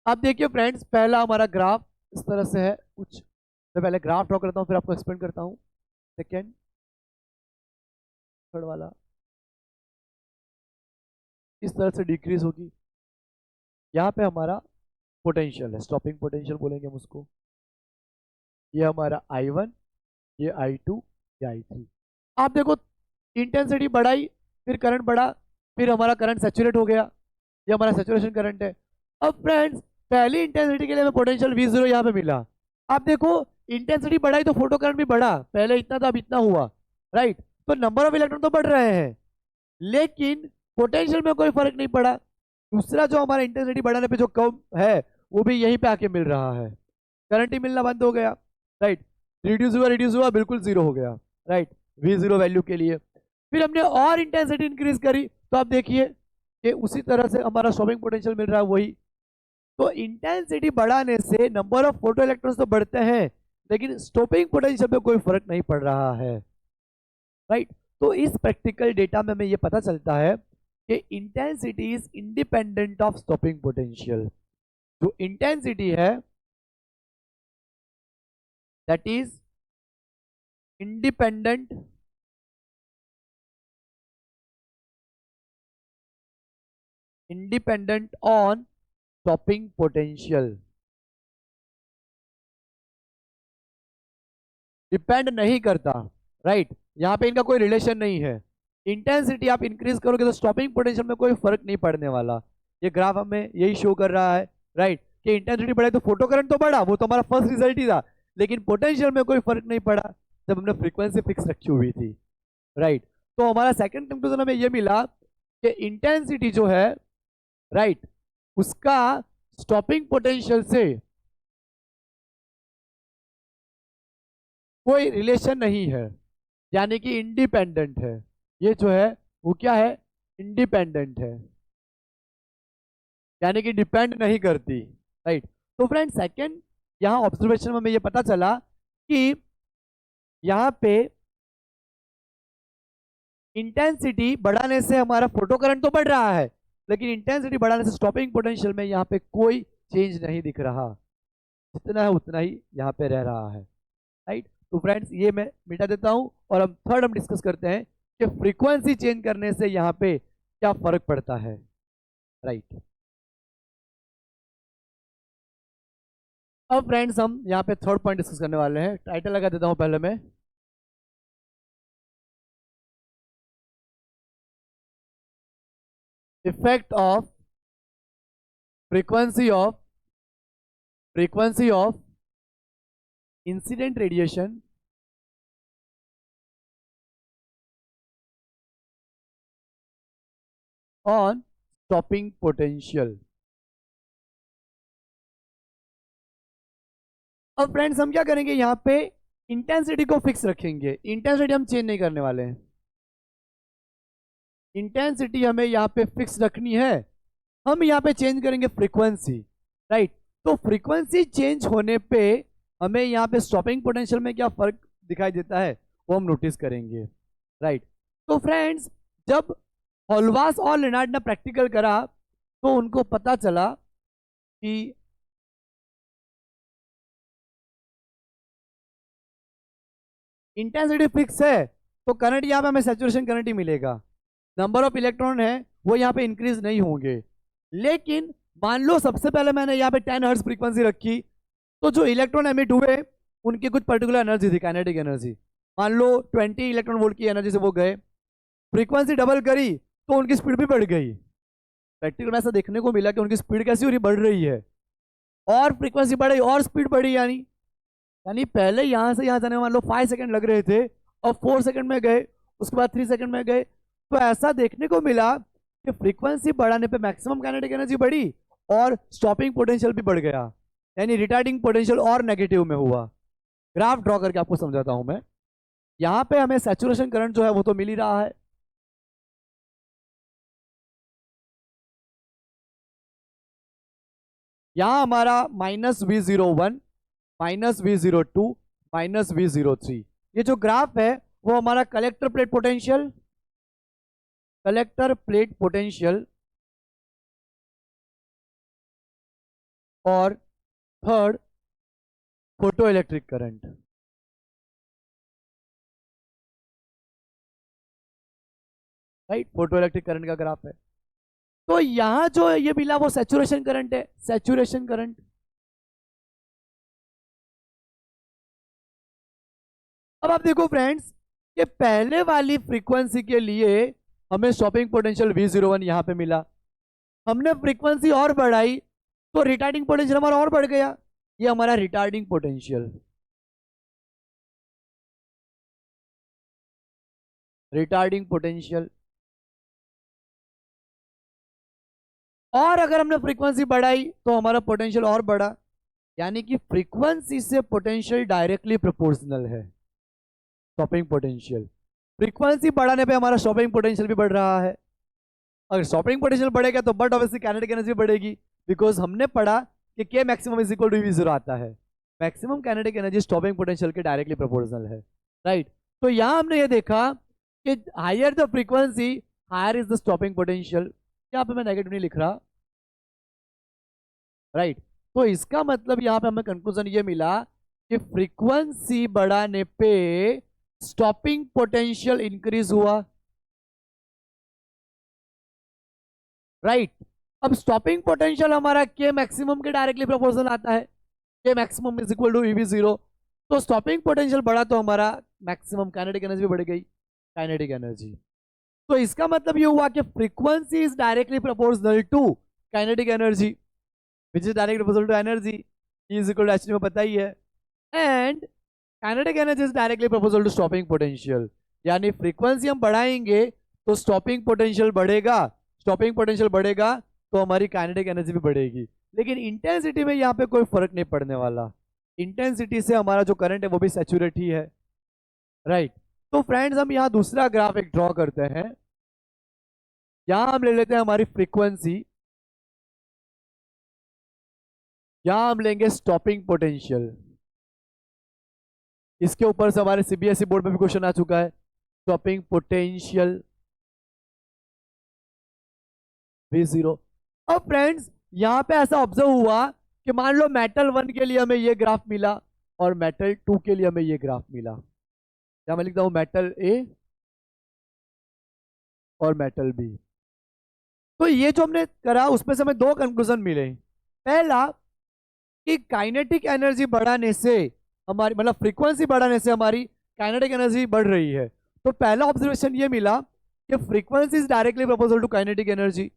आप देखिए फ्रेंड्स, पहला हमारा ग्राफ इस तरह से है कुछ। मैं पहले ग्राफ ड्रॉ करता हूँ फिर आपको एक्सप्लेन करता हूँ। सेकेंड, थर्ड वाला इस तरह से डिक्रीज होगी। यहाँ पे हमारा पोटेंशियल है, स्टॉपिंग पोटेंशियल बोलेंगे हम उसको। ये हमारा I1, ये I2, ये I3। आप देखो इंटेंसिटी बढ़ाई, फिर करंट बढ़ा, फिर हमारा करंट सैचुरेट हो गया, ये हमारा सैचुरेशन करंट है। अब फ्रेंड्स, पहली इंटेंसिटी के लिए हमें पोटेंशियल V0 यहाँ पे मिला। आप देखो इंटेंसिटी बढ़ाई तो फोटो करंट भी बढ़ा, पहले इतना था अब इतना हुआ, राइट। तो नंबर ऑफ इलेक्ट्रॉन तो बढ़ रहे हैं लेकिन पोटेंशियल में कोई फर्क नहीं पड़ा। दूसरा जो हमारा इंटेंसिटी बढ़ाने पे जो कम है वो भी यहीं पे आके मिल रहा है, करंट ही मिलना बंद हो गया, राइट। रिड्यूस हुआ बिल्कुल जीरो हो गया, राइट, V0 वैल्यू के लिए। फिर हमने और इंटेंसिटी इंक्रीज करी तो आप देखिए कि उसी तरह से हमारा स्टॉपिंग पोटेंशियल मिल रहा है वही। तो इंटेंसिटी बढ़ाने से नंबर ऑफ फोटो इलेक्ट्रॉन्स तो बढ़ते हैं लेकिन स्टॉपिंग पोटेंशियल पे कोई फर्क नहीं पड़ रहा है, राइट। तो इस प्रैक्टिकल डेटा में हमें ये पता चलता है कि intensity is independent of stopping potential. जो इंटेंसिटी है that is independent on stopping potential, depend नहीं करता, राइट। यहाँ पे इनका कोई रिलेशन नहीं है। इंटेंसिटी आप इंक्रीज करोगे तो स्टॉपिंग पोटेंशियल में कोई फर्क नहीं पड़ने वाला। ये ग्राफ हमें यही शो कर रहा है, राइट, कि इंटेंसिटी बढ़े तो फोटो करंट तो बढ़ा, वो तो हमारा फर्स्ट रिजल्ट ही था, लेकिन पोटेंशियल में कोई फर्क नहीं पड़ा जब हमने फ्रीक्वेंसी फिक्स रखी हुई थी, राइट। तो हमारा सेकंड कंक्लूजन हमें ये मिला कि इंटेंसिटी जो है, राइट, उसका स्टॉपिंग पोटेंशियल से कोई रिलेशन नहीं है, यानी कि इंडिपेंडेंट है। ये जो है वो क्या है, इंडिपेंडेंट है, यानी कि डिपेंड नहीं करती, राइट। तो फ्रेंड सेकंड यहाँ ऑब्जर्वेशन में हमें ये पता चला कि यहाँ पे इंटेंसिटी बढ़ाने से हमारा फोटो करंट तो बढ़ रहा है लेकिन इंटेंसिटी बढ़ाने से स्टॉपिंग पोटेंशियल में यहाँ पे कोई चेंज नहीं दिख रहा, जितना है उतना ही यहाँ पे रह रहा है, राइट। तो फ्रेंड्स ये मैं मिटा देता हूँ और हम थर्ड हम डिस्कस करते हैं कि फ्रीक्वेंसी चेंज करने से यहाँ पे क्या फर्क पड़ता है, राइट। अब फ्रेंड्स हम यहाँ पे थर्ड पॉइंट डिस्कस करने वाले हैं। टाइटल लगा देता हूँ पहले मैं, effect of frequency of incident radiation on stopping potential. अब फ्रेंड्स हम क्या करेंगे, यहाँ पे इंटेंसिटी को फिक्स रखेंगे, इंटेंसिटी हम चेंज नहीं करने वाले हैं। इंटेंसिटी हमें यहाँ पे फिक्स रखनी है, हम यहाँ पे चेंज करेंगे फ्रीक्वेंसी, राइट। तो फ्रीक्वेंसी चेंज होने पे हमें यहाँ पे स्टॉपिंग पोटेंशियल में क्या फर्क दिखाई देता है वो हम नोटिस करेंगे। राइट। तो फ्रेंड्स, जब हॉलवास और लेनार्ड ने प्रैक्टिकल करा तो उनको पता चला कि इंटेंसिटी फिक्स है तो करंट यहाँ पे हमें सैचुरेशन करंट ही मिलेगा, नंबर ऑफ इलेक्ट्रॉन है वो यहाँ पे इंक्रीज नहीं होंगे। लेकिन मान लो सबसे पहले मैंने यहाँ पे 10 हर्ट्ज फ्रीक्वेंसी रखी, तो जो इलेक्ट्रॉन एमिट हुए उनकी कुछ पर्टिकुलर एनर्जी थी, काइनेटिक एनर्जी। मान लो 20 इलेक्ट्रॉन वोल्ट की एनर्जी से वो गए, फ्रीक्वेंसी डबल करी तो उनकी स्पीड भी बढ़ गई। प्रैक्टिकल में ऐसा देखने को मिला कि उनकी स्पीड कैसी हो रही, बढ़ रही है, और फ्रीक्वेंसी बढ़ी और स्पीड बढ़ी। यानी पहले यहाँ से यहाँ जाने में मान लो 5 सेकंड लग रहे थे, और 4 सेकंड में गए, उसके बाद 3 सेकंड में गए। तो ऐसा देखने को मिला कि फ्रीक्वेंसी बढ़ाने पे मैक्सिमम काइनेटिक एनर्जी बढ़ी और स्टॉपिंग पोटेंशियल भी बढ़ गया, यानी रिटार्डिंग पोटेंशियल और नेगेटिव में हुआ। ग्राफ ड्रॉ करके आपको समझाता हूं मैं। यहाँ पे हमें सैचुरेशन करंट जो है वो तो मिल ही रहा है, यहाँ हमारा -V01, -V02, -V03। ये जो ग्राफ है वो हमारा कलेक्टर प्लेट पोटेंशियल और third photo electric current. Right, photo electric current का ग्राफ है। तो यहां जो ये मिला वो सैचुरेशन करंट है, सैचुरेशन करंट। अब आप देखो फ्रेंड्स, कि पहले वाली फ्रीक्वेंसी के लिए हमें स्टॉपिंग पोटेंशियल V01 यहां पे मिला, हमने फ्रीक्वेंसी और बढ़ाई तो रिटार्डिंग पोटेंशियल हमारा और बढ़ गया। ये हमारा रिटार्डिंग पोटेंशियल, रिटार्डिंग पोटेंशियल। और अगर हमने फ्रीक्वेंसी बढ़ाई तो हमारा पोटेंशियल और बढ़ा, यानी कि फ्रीक्वेंसी से पोटेंशियल डायरेक्टली प्रोपोर्शनल है, स्टॉपिंग पोटेंशियल। फ्रीक्वेंसी बढ़ाने पे हमारा स्टॉपिंग पोटेंशियल भी बढ़ रहा है। अगर स्टॉपिंग पोटेंशियल बढ़ेगा तो बट ऑब्वियसली काइनेटिक एनर्जी बढ़ेगी, बिकॉज हमने पढ़ा कि के maximum is equal to V0 आता है। Maximum kinetic energy stopping potential के डायरेक्टली प्रोपोर्शनल है। राइट, तो यहां हमने ये देखा कि higher the frequency higher is the stopping potential. यहाँ पे मैं नेगेटिव नहीं लिख रहा। राइट, तो इसका मतलब यहाँ पे हमें कंक्लूजन ये मिला कि फ्रीक्वेंसी बढ़ाने पे स्टॉपिंग पोटेंशियल इंक्रीज हुआ। राइट, अब स्टॉपिंग पोटेंशियल हमारा के मैक्सिमम के डायरेक्टली प्रोपोर्शनल आता है, के maximum is equal to V0। तो स्टॉपिंग पोटेंशियल बढ़ा तो हमारा मैक्सिमम काइनेटिक एनर्जी भी बढ़ गई, काइनेटिक एनर्जी। तो इसका मतलब ये हुआ कि frequency is directly proportional to kinetic energy, which is directly proportional to energy, is equal to h में पता ही है, and kinetic energy is directly proportional to stopping potential. यानी फ्रीक्वेंसी हम बढ़ाएंगे तो स्टॉपिंग पोटेंशियल बढ़ेगा, स्टॉपिंग पोटेंशियल बढ़ेगा तो हमारी काइनेटिक एनर्जी भी बढ़ेगी। लेकिन इंटेंसिटी में यहाँ पे कोई फर्क नहीं पड़ने वाला, इंटेंसिटी से हमारा जो करंट है वो भी सैचुरेट ही है। राइट, तो फ्रेंड्स हम यहाँ दूसरा ग्राफ एक ड्रॉ करते हैं। यहां हम ले लेते हैं हमारी फ्रीक्वेंसी, यहां हम लेंगे स्टॉपिंग पोटेंशियल। इसके ऊपर से हमारे CBSE बोर्ड में भी क्वेश्चन आ चुका है, स्टॉपिंग पोटेंशियल V0। अब फ्रेंड्स यहां पे ऐसा ऑब्जर्व हुआ कि मान लो मेटल 1 के लिए हमें ये ग्राफ मिला और मेटल 2 के लिए हमें ये ग्राफ मिला। क्या मैं लिखता हूं मेटल A और मेटल B। तो ये जो हमने करा उसमें से हमें दो कंक्लूजन मिले। पहला कि काइनेटिक एनर्जी बढ़ाने से हमारी, मतलब फ्रीक्वेंसी बढ़ाने से हमारी काइनेटिक एनर्जी बढ़ रही है। तो पहला ऑब्जर्वेशन ये मिला कि frequency is directly proportional to kinetic energy.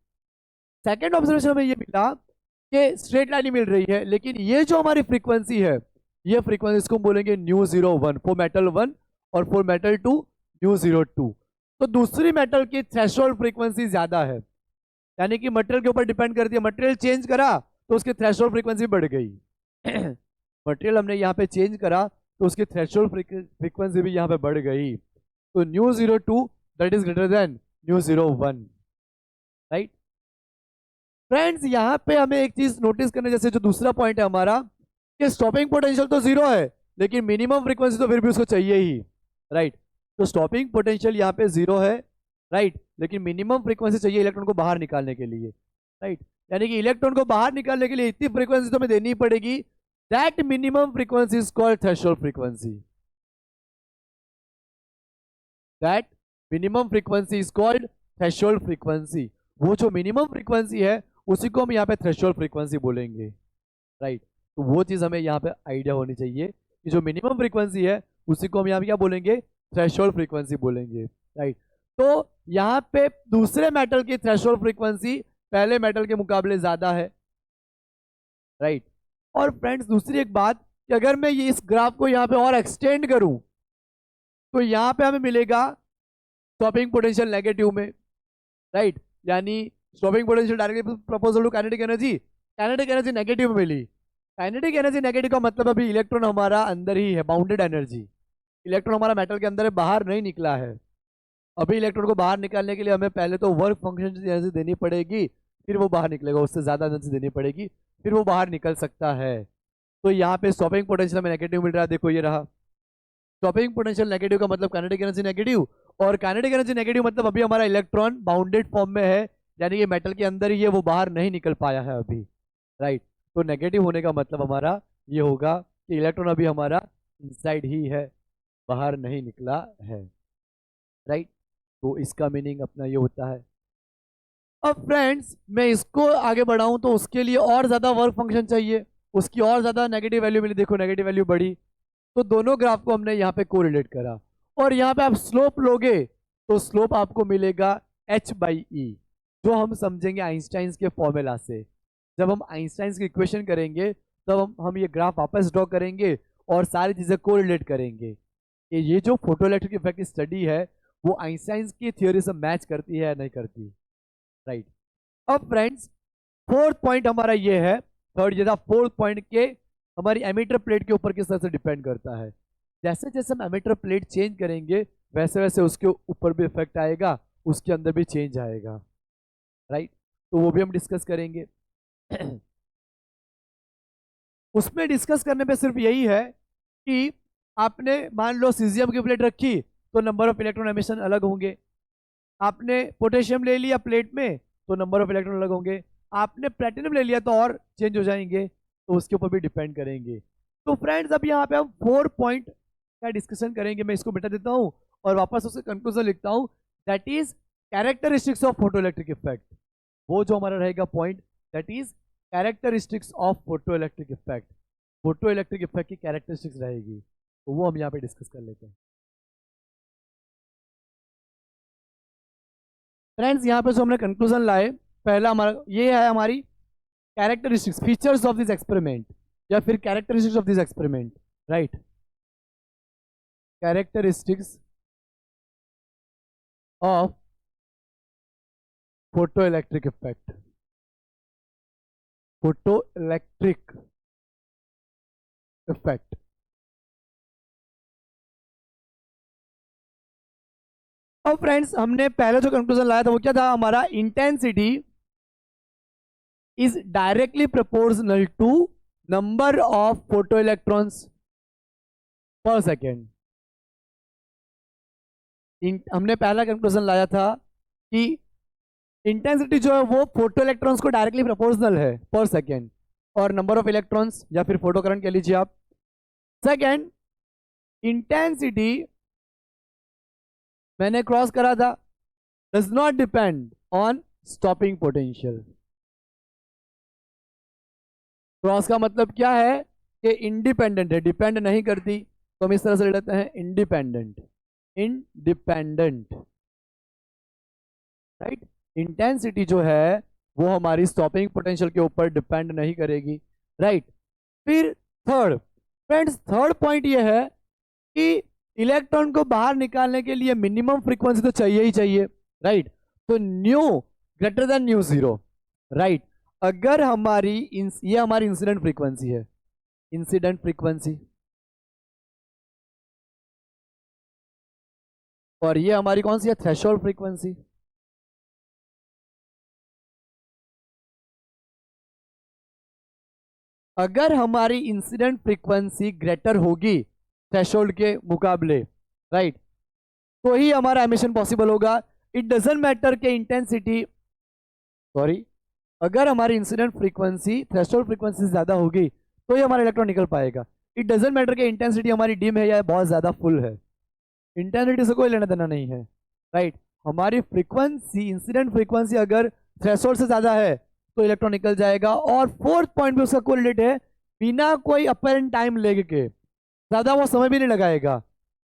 Second observation हमें ये मिला कि स्ट्रेट लाइन ही मिल रही है, लेकिन ये जो हमारी फ्रीक्वेंसी है, ये फ्रीक्वेंसी इसको बोलेंगे ν01 फॉर मेटल 1 और फॉर मेटल 2 ν02। तो दूसरी मेटल की थ्रेशोल्ड फ्रीक्वेंसी ज्यादा है, यानी कि मटेरियल के ऊपर डिपेंड करती है। मटेरियल चेंज करा तो उसकी थ्रेशोल्ड फ्रीक्वेंसी बढ़ गई। मटेरियल हमने यहाँ पे चेंज करा तो उसकी थ्रेशोल्ड फ्रीक्वेंसी भी यहाँ पे बढ़ गई। तो ν02 that is greater than ν01। Right friends, यहाँ पे हमें एक चीज नोटिस करने जैसे जो दूसरा पॉइंट है हमारा, कि स्टॉपिंग पोटेंशियल तो 0 है लेकिन मिनिमम फ्रीक्वेंसी तो फिर भी उसको चाहिए ही। राइट, तो स्टॉपिंग पोटेंशियल यहाँ पे 0 है, राइट, लेकिन मिनिमम फ्रीक्वेंसी चाहिए इलेक्ट्रॉन को बाहर निकालने के लिए, राइट, यानी कि इलेक्ट्रॉन को बाहर निकालने के लिए इतनी फ्रीक्वेंसी तो हमें देनी पड़ेगी, that minimum frequency is called threshold frequency, that minimum frequency is called threshold frequency. वो जो मिनिमम फ्रीक्वेंसी है उसी को हम यहाँ पे थ्रेशोल्ड फ्रीक्वेंसी बोलेंगे, राइट। तो वो चीज हमें यहाँ पे आइडिया होनी चाहिए कि जो मिनिमम फ्रीक्वेंसी है उसी को हम यहाँ पे क्या बोलेंगे, थ्रेशोल्ड फ्रीक्वेंसी बोलेंगे, राइट। तो यहाँ पे दूसरे मेटल की थ्रेशोल्ड फ्रीक्वेंसी पहले मेटल के मुकाबले ज्यादा है, राइट। और फ्रेंड्स दूसरी एक बात कि अगर मैं ये इस ग्राफ को यहाँ पे और एक्सटेंड करूं तो यहाँ पे हमें मिलेगा स्टॉपिंग पोटेंशियल नेगेटिव में, राइट, यानी stopping potential directly proportional to kinetic energy negative में मिली। काइनेटिक एनर्जी नेगेटिव का मतलब अभी इलेक्ट्रॉन हमारा अंदर ही है, बाउंडेड एनर्जी, इलेक्ट्रॉन हमारा मेटल के अंदर है, बाहर नहीं निकला है। अभी इलेक्ट्रॉन को बाहर निकालने के लिए हमें पहले तो वर्क फंक्शन एनर्जी देनी पड़ेगी, फिर वो बाहर निकलेगा, उससे ज्यादा एनर्जी देनी पड़ेगी, फिर वो बाहर निकल सकता है। तो यहाँ पे स्टॉपिंग पोटेंशियल हमें नेगेटिव मिल रहा है, देखो ये रहा स्टॉपिंग पोटेंशियल नेगेटिव का मतलब काइनेटिक एनर्जी नेगेटिव, और काइनेटिक एनर्जी नेगेटिव मतलब अभी हमारा इलेक्ट्रॉन बाउंडेड फॉर्म में है, यानी कि मेटल के अंदर ही है, वो बाहर नहीं निकल पाया है अभी, राइट। तो नेगेटिव होने का मतलब हमारा ये होगा कि इलेक्ट्रॉन अभी हमारा इनसाइड ही है, बाहर नहीं निकला है, राइट। तो इसका मीनिंग अपना ये होता है। अब फ्रेंड्स मैं इसको आगे बढ़ाऊं तो उसके लिए और ज्यादा वर्क फंक्शन चाहिए, उसकी और ज्यादा नेगेटिव वैल्यू मिली, देखो नेगेटिव वैल्यू बढ़ी, तो दोनों ग्राफ को हमने यहाँ पे कोरिलेट करा, और यहाँ पे आप स्लोप लोगे तो स्लोप आपको मिलेगा h/e, जो हम समझेंगे आइंस्टाइंस के फॉर्मूला से। जब हम आइंस्टाइंस की इक्वेशन करेंगे तब हम ये ग्राफ वापस ड्रॉ करेंगे और सारी चीजें कोरिलेट करेंगे कि ये जो फोटो इलेक्ट्रिक इफेक्ट की स्टडी है वो आइंस्टाइंस की थ्योरी से मैच करती है या नहीं करती, राइट। अब फ्रेंड्स फोर्थ पॉइंट हमारा ये है, थर्ड ये था, फोर्थ पॉइंट के हमारी एमीटर प्लेट के ऊपर किस तरह से डिपेंड करता है। जैसे जैसे हम एमीटर प्लेट चेंज करेंगे वैसे वैसे उसके ऊपर भी इफेक्ट आएगा, उसके अंदर भी चेंज आएगा, राइट। तो वो भी हम डिस्कस करेंगे। उसमें डिस्कस करने पे सिर्फ यही है कि आपने मान लो सीजियम की प्लेट रखी तो नंबर ऑफ इलेक्ट्रॉन एमिशन अलग होंगे, आपने पोटेशियम ले लिया प्लेट में तो नंबर ऑफ इलेक्ट्रॉन अलग होंगे, आपने प्लेटिनम ले लिया तो और चेंज हो जाएंगे, तो उसके ऊपर भी डिपेंड करेंगे। तो फ्रेंड्स अब यहाँ पे हम 4 पॉइंट का डिस्कशन करेंगे, मैं इसको मिटा देता हूँ और वापस उसके कंक्लूजन लिखता हूँ, that is characteristics of photo electric effect. वो जो हमारा रहेगा point, that is characteristics of photo electric effect, photo electric effect की कैरेक्टरिस्टिक्स रहेगी, तो वो हम यहाँ पे डिस्कस कर लेते हैं। फ्रेंड्स यहाँ पे जो हमने कंक्लूजन लाए, पहला हमारा ये है हमारी characteristics, features of this experiment, या फिर characteristics of this experiment, right, characteristics of photo electric effect, photo electric effect. अब फ्रेंड्स हमने पहले जो कंक्लूजन लाया था वो क्या था हमारा, intensity is directly proportional to number of photo electrons per second. हमने पहला कंक्लूजन लाया था कि इंटेंसिटी जो है वो फोटो इलेक्ट्रॉन्स को डायरेक्टली प्रोपोर्शनल है पर सेकेंड, और नंबर ऑफ इलेक्ट्रॉन्स या फिर फोटो करंट कह लीजिए आप। सेकेंड, इंटेंसिटी मैंने क्रॉस करा था, does not depend on stopping potential. Cross का मतलब क्या है कि इंडिपेंडेंट है, डिपेंड नहीं करती, तो हम इस तरह से ले लेते हैं इंडिपेंडेंट, इंडिपेंडेंट, राइट। इंटेंसिटी जो है वो हमारी स्टॉपिंग पोटेंशियल के ऊपर डिपेंड नहीं करेगी, राइट। फिर थर्ड, फ्रेंड्स थर्ड पॉइंट ये है कि इलेक्ट्रॉन को बाहर निकालने के लिए मिनिमम फ्रीक्वेंसी तो चाहिए ही चाहिए, राइट। तो new greater than mu zero, right. अगर हमारी ये हमारी इंसिडेंट फ्रीक्वेंसी है, इंसिडेंट फ्रीक्वेंसी, और ये हमारी कौन सी है, थ्रेशोल्ड फ्रीक्वेंसी। अगर हमारी इंसिडेंट फ्रीक्वेंसी ग्रेटर होगी थ्रेशोल्ड के मुकाबले, राइट, तो ही हमारा एमिशन पॉसिबल होगा। इट डजेंट मैटर के इंटेंसिटी, सॉरी, अगर हमारी इंसिडेंट फ्रीक्वेंसी थ्रेशोल्ड फ्रीक्वेंसी ज्यादा होगी तो ही हमारा इलेक्ट्रॉन निकल पाएगा। इट डजेंट मैटर के इंटेंसिटी हमारी डिम है या बहुत ज्यादा फुल है, इंटेंसिटी से कोई लेना देना नहीं है, राइट। हमारी फ्रीक्वेंसी, इंसिडेंट फ्रीक्वेंसी अगर थ्रेशोल्ड से ज्यादा है तो इलेक्ट्रॉन निकल जाएगा। और फोर्थ पॉइंट भी उसका कोरिलेट है, बिना कोई अपेरेंट टाइम लेग के, ज्यादा वो समय भी नहीं लगाएगा,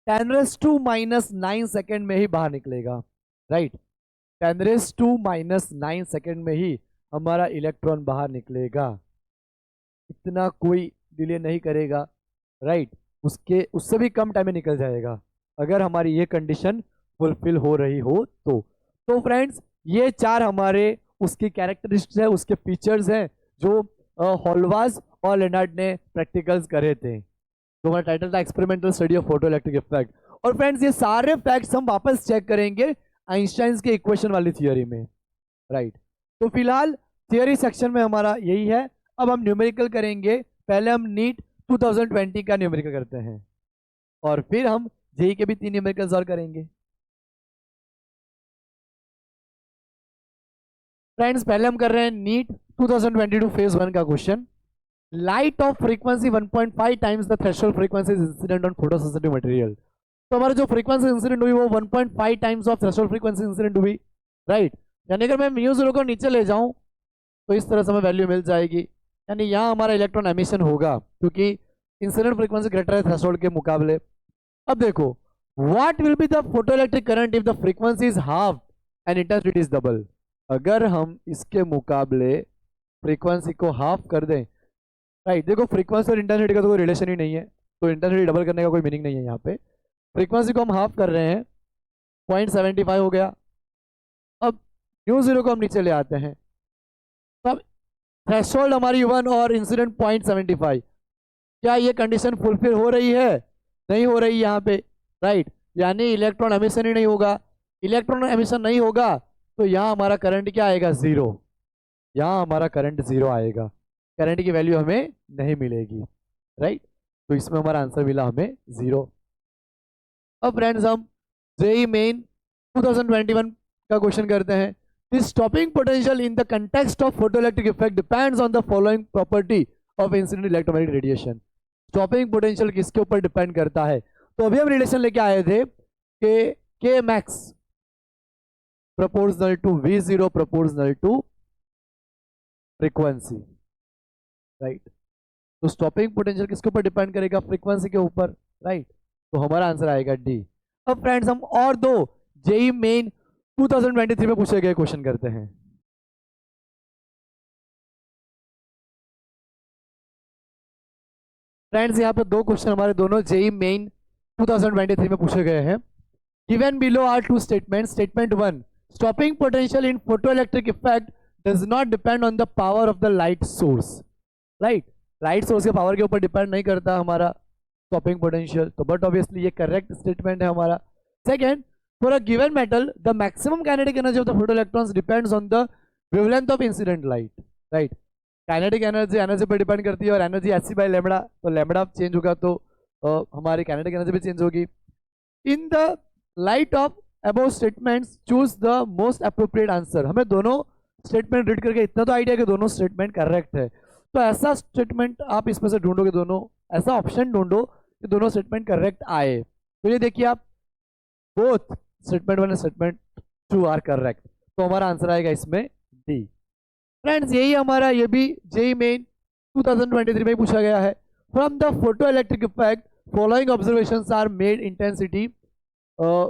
10⁻⁹ सेकेंड में ही बाहर निकलेगा, राइट। 10⁻⁹ सेकेंड में ही हमारा इलेक्ट्रॉन बाहर निकलेगा, इतना कोई डिले नहीं करेगा, राइट। उससे भी कम टाइम में निकल जाएगा अगर हमारी ये कंडीशन फुलफिल हो रही हो तो फ्रेंड्स ये चार हमारे उसकी कैरेक्टरिस्टिक्स है, उसके फीचर्स हैं जो हॉलवाज और लेनार्ड ने प्रैक्टिकल्स करे थे। तो हमारा टाइटल था experimental study of photo electric effect. और फ्रेंड्स ये सारे फैक्ट्स हम वापस चेक करेंगे आइंस्टाइन के इक्वेशन वाली थियोरी में, राइट। तो फिलहाल थियोरी सेक्शन में हमारा यही है। अब हम न्यूमेरिकल करेंगे। पहले हम नीट 2020 का न्यूमेरिकल करते हैं और फिर हम जेई के भी 3 न्यूमेरिकल्स और करेंगे। फ्रेंड्स पहले हम कर रहे हैं नीट 2022 फेज 1 का question. Light of frequency 1.5 times the threshold frequency incident on photosensitive material. तो हमारा जो फ्रीक्वेंसी इंसिडेंट हुई वो 1.5 times of threshold frequency incident हुई, राइट। यानी अगर मैं μ0 को नीचे ले जाऊं तो इस तरह से हमें वैल्यू मिल जाएगी, यानी यहाँ हमारा इलेक्ट्रॉन एमिशन होगा क्योंकि इंसिडेंट फ्रीक्वेंसी ग्रेटर है थ्रेशोल्ड के मुकाबले। अब देखो what will be the photoelectric current if the frequency is half and intensity is double. अगर हम इसके मुकाबले फ्रीक्वेंसी को हाफ कर दें, राइट। देखो फ्रीक्वेंसी और इंटेंसिटी का तो कोई रिलेशन ही नहीं है, तो इंटेंसिटी डबल करने का कोई मीनिंग नहीं है। यहाँ पे फ्रीक्वेंसी को हम हाफ कर रहे हैं, 0.75 हो गया। अब μ0 को हम नीचे ले आते हैं, तो अब थ्रेशोल्ड हमारी 1 और इंसिडेंट 0.75, क्या ये कंडीशन फुलफिल हो रही है? नहीं हो रही यहाँ पे, राइट। यानी इलेक्ट्रॉन एमिशन ही नहीं होगा। इलेक्ट्रॉन एमिशन नहीं होगा तो यहाँ हमारा करंट क्या आएगा? 0। यहाँ हमारा करंट 0 आएगा, करंट की वैल्यू हमें नहीं मिलेगी, राइट। तो इसमें हमारा आंसर मिला हमें 0। अब फ्रेंड्स हम जेई मेन 2021 का क्वेश्चन करते हैं। The stopping potential in the context of photoelectric effect depends on the following property of incident electromagnetic radiation. Stopping potential किसके ऊपर डिपेंड करता है? तो अभी हम रिलेशन लेके आए थे कि K max proportional to V0 proportional to frequency, right. तो स्टॉपिंग पोटेंशियल किसके ऊपर डिपेंड करेगा? फ्रीक्वेंसी के ऊपर, राइट। तो हमारा आंसर आएगा डी। अब फ्रेंड्स हम और दो जेई मेन 2023 में पूछे गए क्वेश्चन करते हैं। फ्रेंड्स यहाँ पे दो क्वेश्चन हमारे दोनों जेई मेन 2023 में पूछे गए हैं। Given below are two statement. Statement 1, stopping potential in photoelectric effect does not depend on the power of the light source, right. Light source के पावर के ऊपर डिपेंड नहीं करता हमारा स्टॉपिंग पोटेंशियल, तो बट ऑब्वियसली ये करेक्ट स्टेटमेंट है हमारा। Second, for a given metal the maximum kinetic energy of the photoelectrons depends on the wavelength of incident light, right। kinetic energy energy पर डिपेंड करती है और energy h c by lambda, तो lambda change होगा तो हमारी kinetic energy भी change होगी। In the light of above statements choose the most appropriate answer. हमें दोनों स्टेटमेंट रीड करके इतना तो आइडिया कि दोनों स्टेटमेंट करेक्ट है, तो ऐसा स्टेटमेंट आप इसमें से ढूंढोगे, दोनों ऐसा ऑप्शन ढूंढो कि दोनों स्टेटमेंट करेक्ट आए। तो ये देखिए आप, both statement 1 statement 2 are correct, तो हमारा आंसर आएगा इसमें डी। फ्रेंड्स यही हमारा ये भी जेई मेन 2023 में पूछा गया है। From the photo electric effect following observations are made intensity,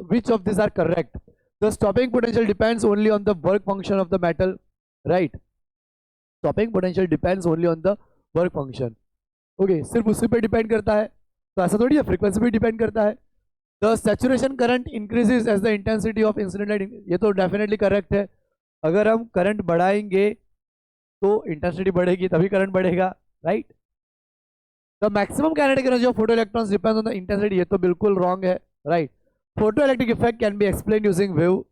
which of these are correct? The stopping potential depends only on the work function of the metal, right? Stopping potential depends only on the work function. Okay, सिर्फ उसी पे depend करता है, तो ऐसा थोड़ी है, frequency पे डिपेंड करता है। The saturation current increases as the intensity of incident light, ये तो डेफिनेटली करेक्ट है। अगर हम करंट बढ़ाएंगे तो इंटेंसिटी बढ़ेगी, तभी करंट बढ़ेगा, right. The maximum kinetic energy of photo electrons depends on the intensity, ये तो बिल्कुल रॉन्ग है, right. Photo electric effect can be explain using wave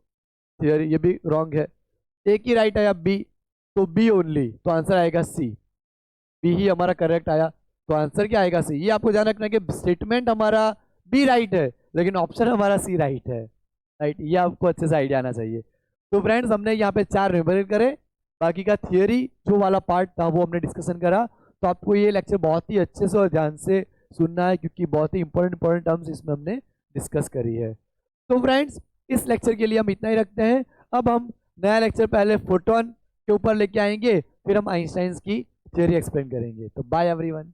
theory, ये भी रॉन्ग है। एक ही राइट आया बी, तो बी ओनली, तो आंसर आएगा सी। बी ही हमारा करेक्ट आया, तो आंसर क्या आएगा? सी। ये आपको ध्यान रखना है कि स्टेटमेंट हमारा बी राइट है लेकिन ऑप्शन हमारा सी राइट है, राइट, ये आपको अच्छे से आइडिया आना चाहिए। तो फ्रेंड्स हमने यहाँ पे 4 न्यूमेरिकल करे, बाकी का थियोरी जो वाला पार्ट था वो हमने डिस्कशन करा। तो आपको ये लेक्चर बहुत ही अच्छे से और ध्यान से सुनना है, क्योंकि बहुत ही इंपॉर्टेंट टर्म्स इसमें हमने डिस्कस करी है। तो फ्रेंड्स इस लेक्चर के लिए हम इतना ही रखते हैं। अब हम नया लेक्चर पहले फोटोन के ऊपर लेके आएंगे, फिर हम आइंस्टाइन की थियोरी एक्सप्लेन करेंगे। तो बाय एवरीवन।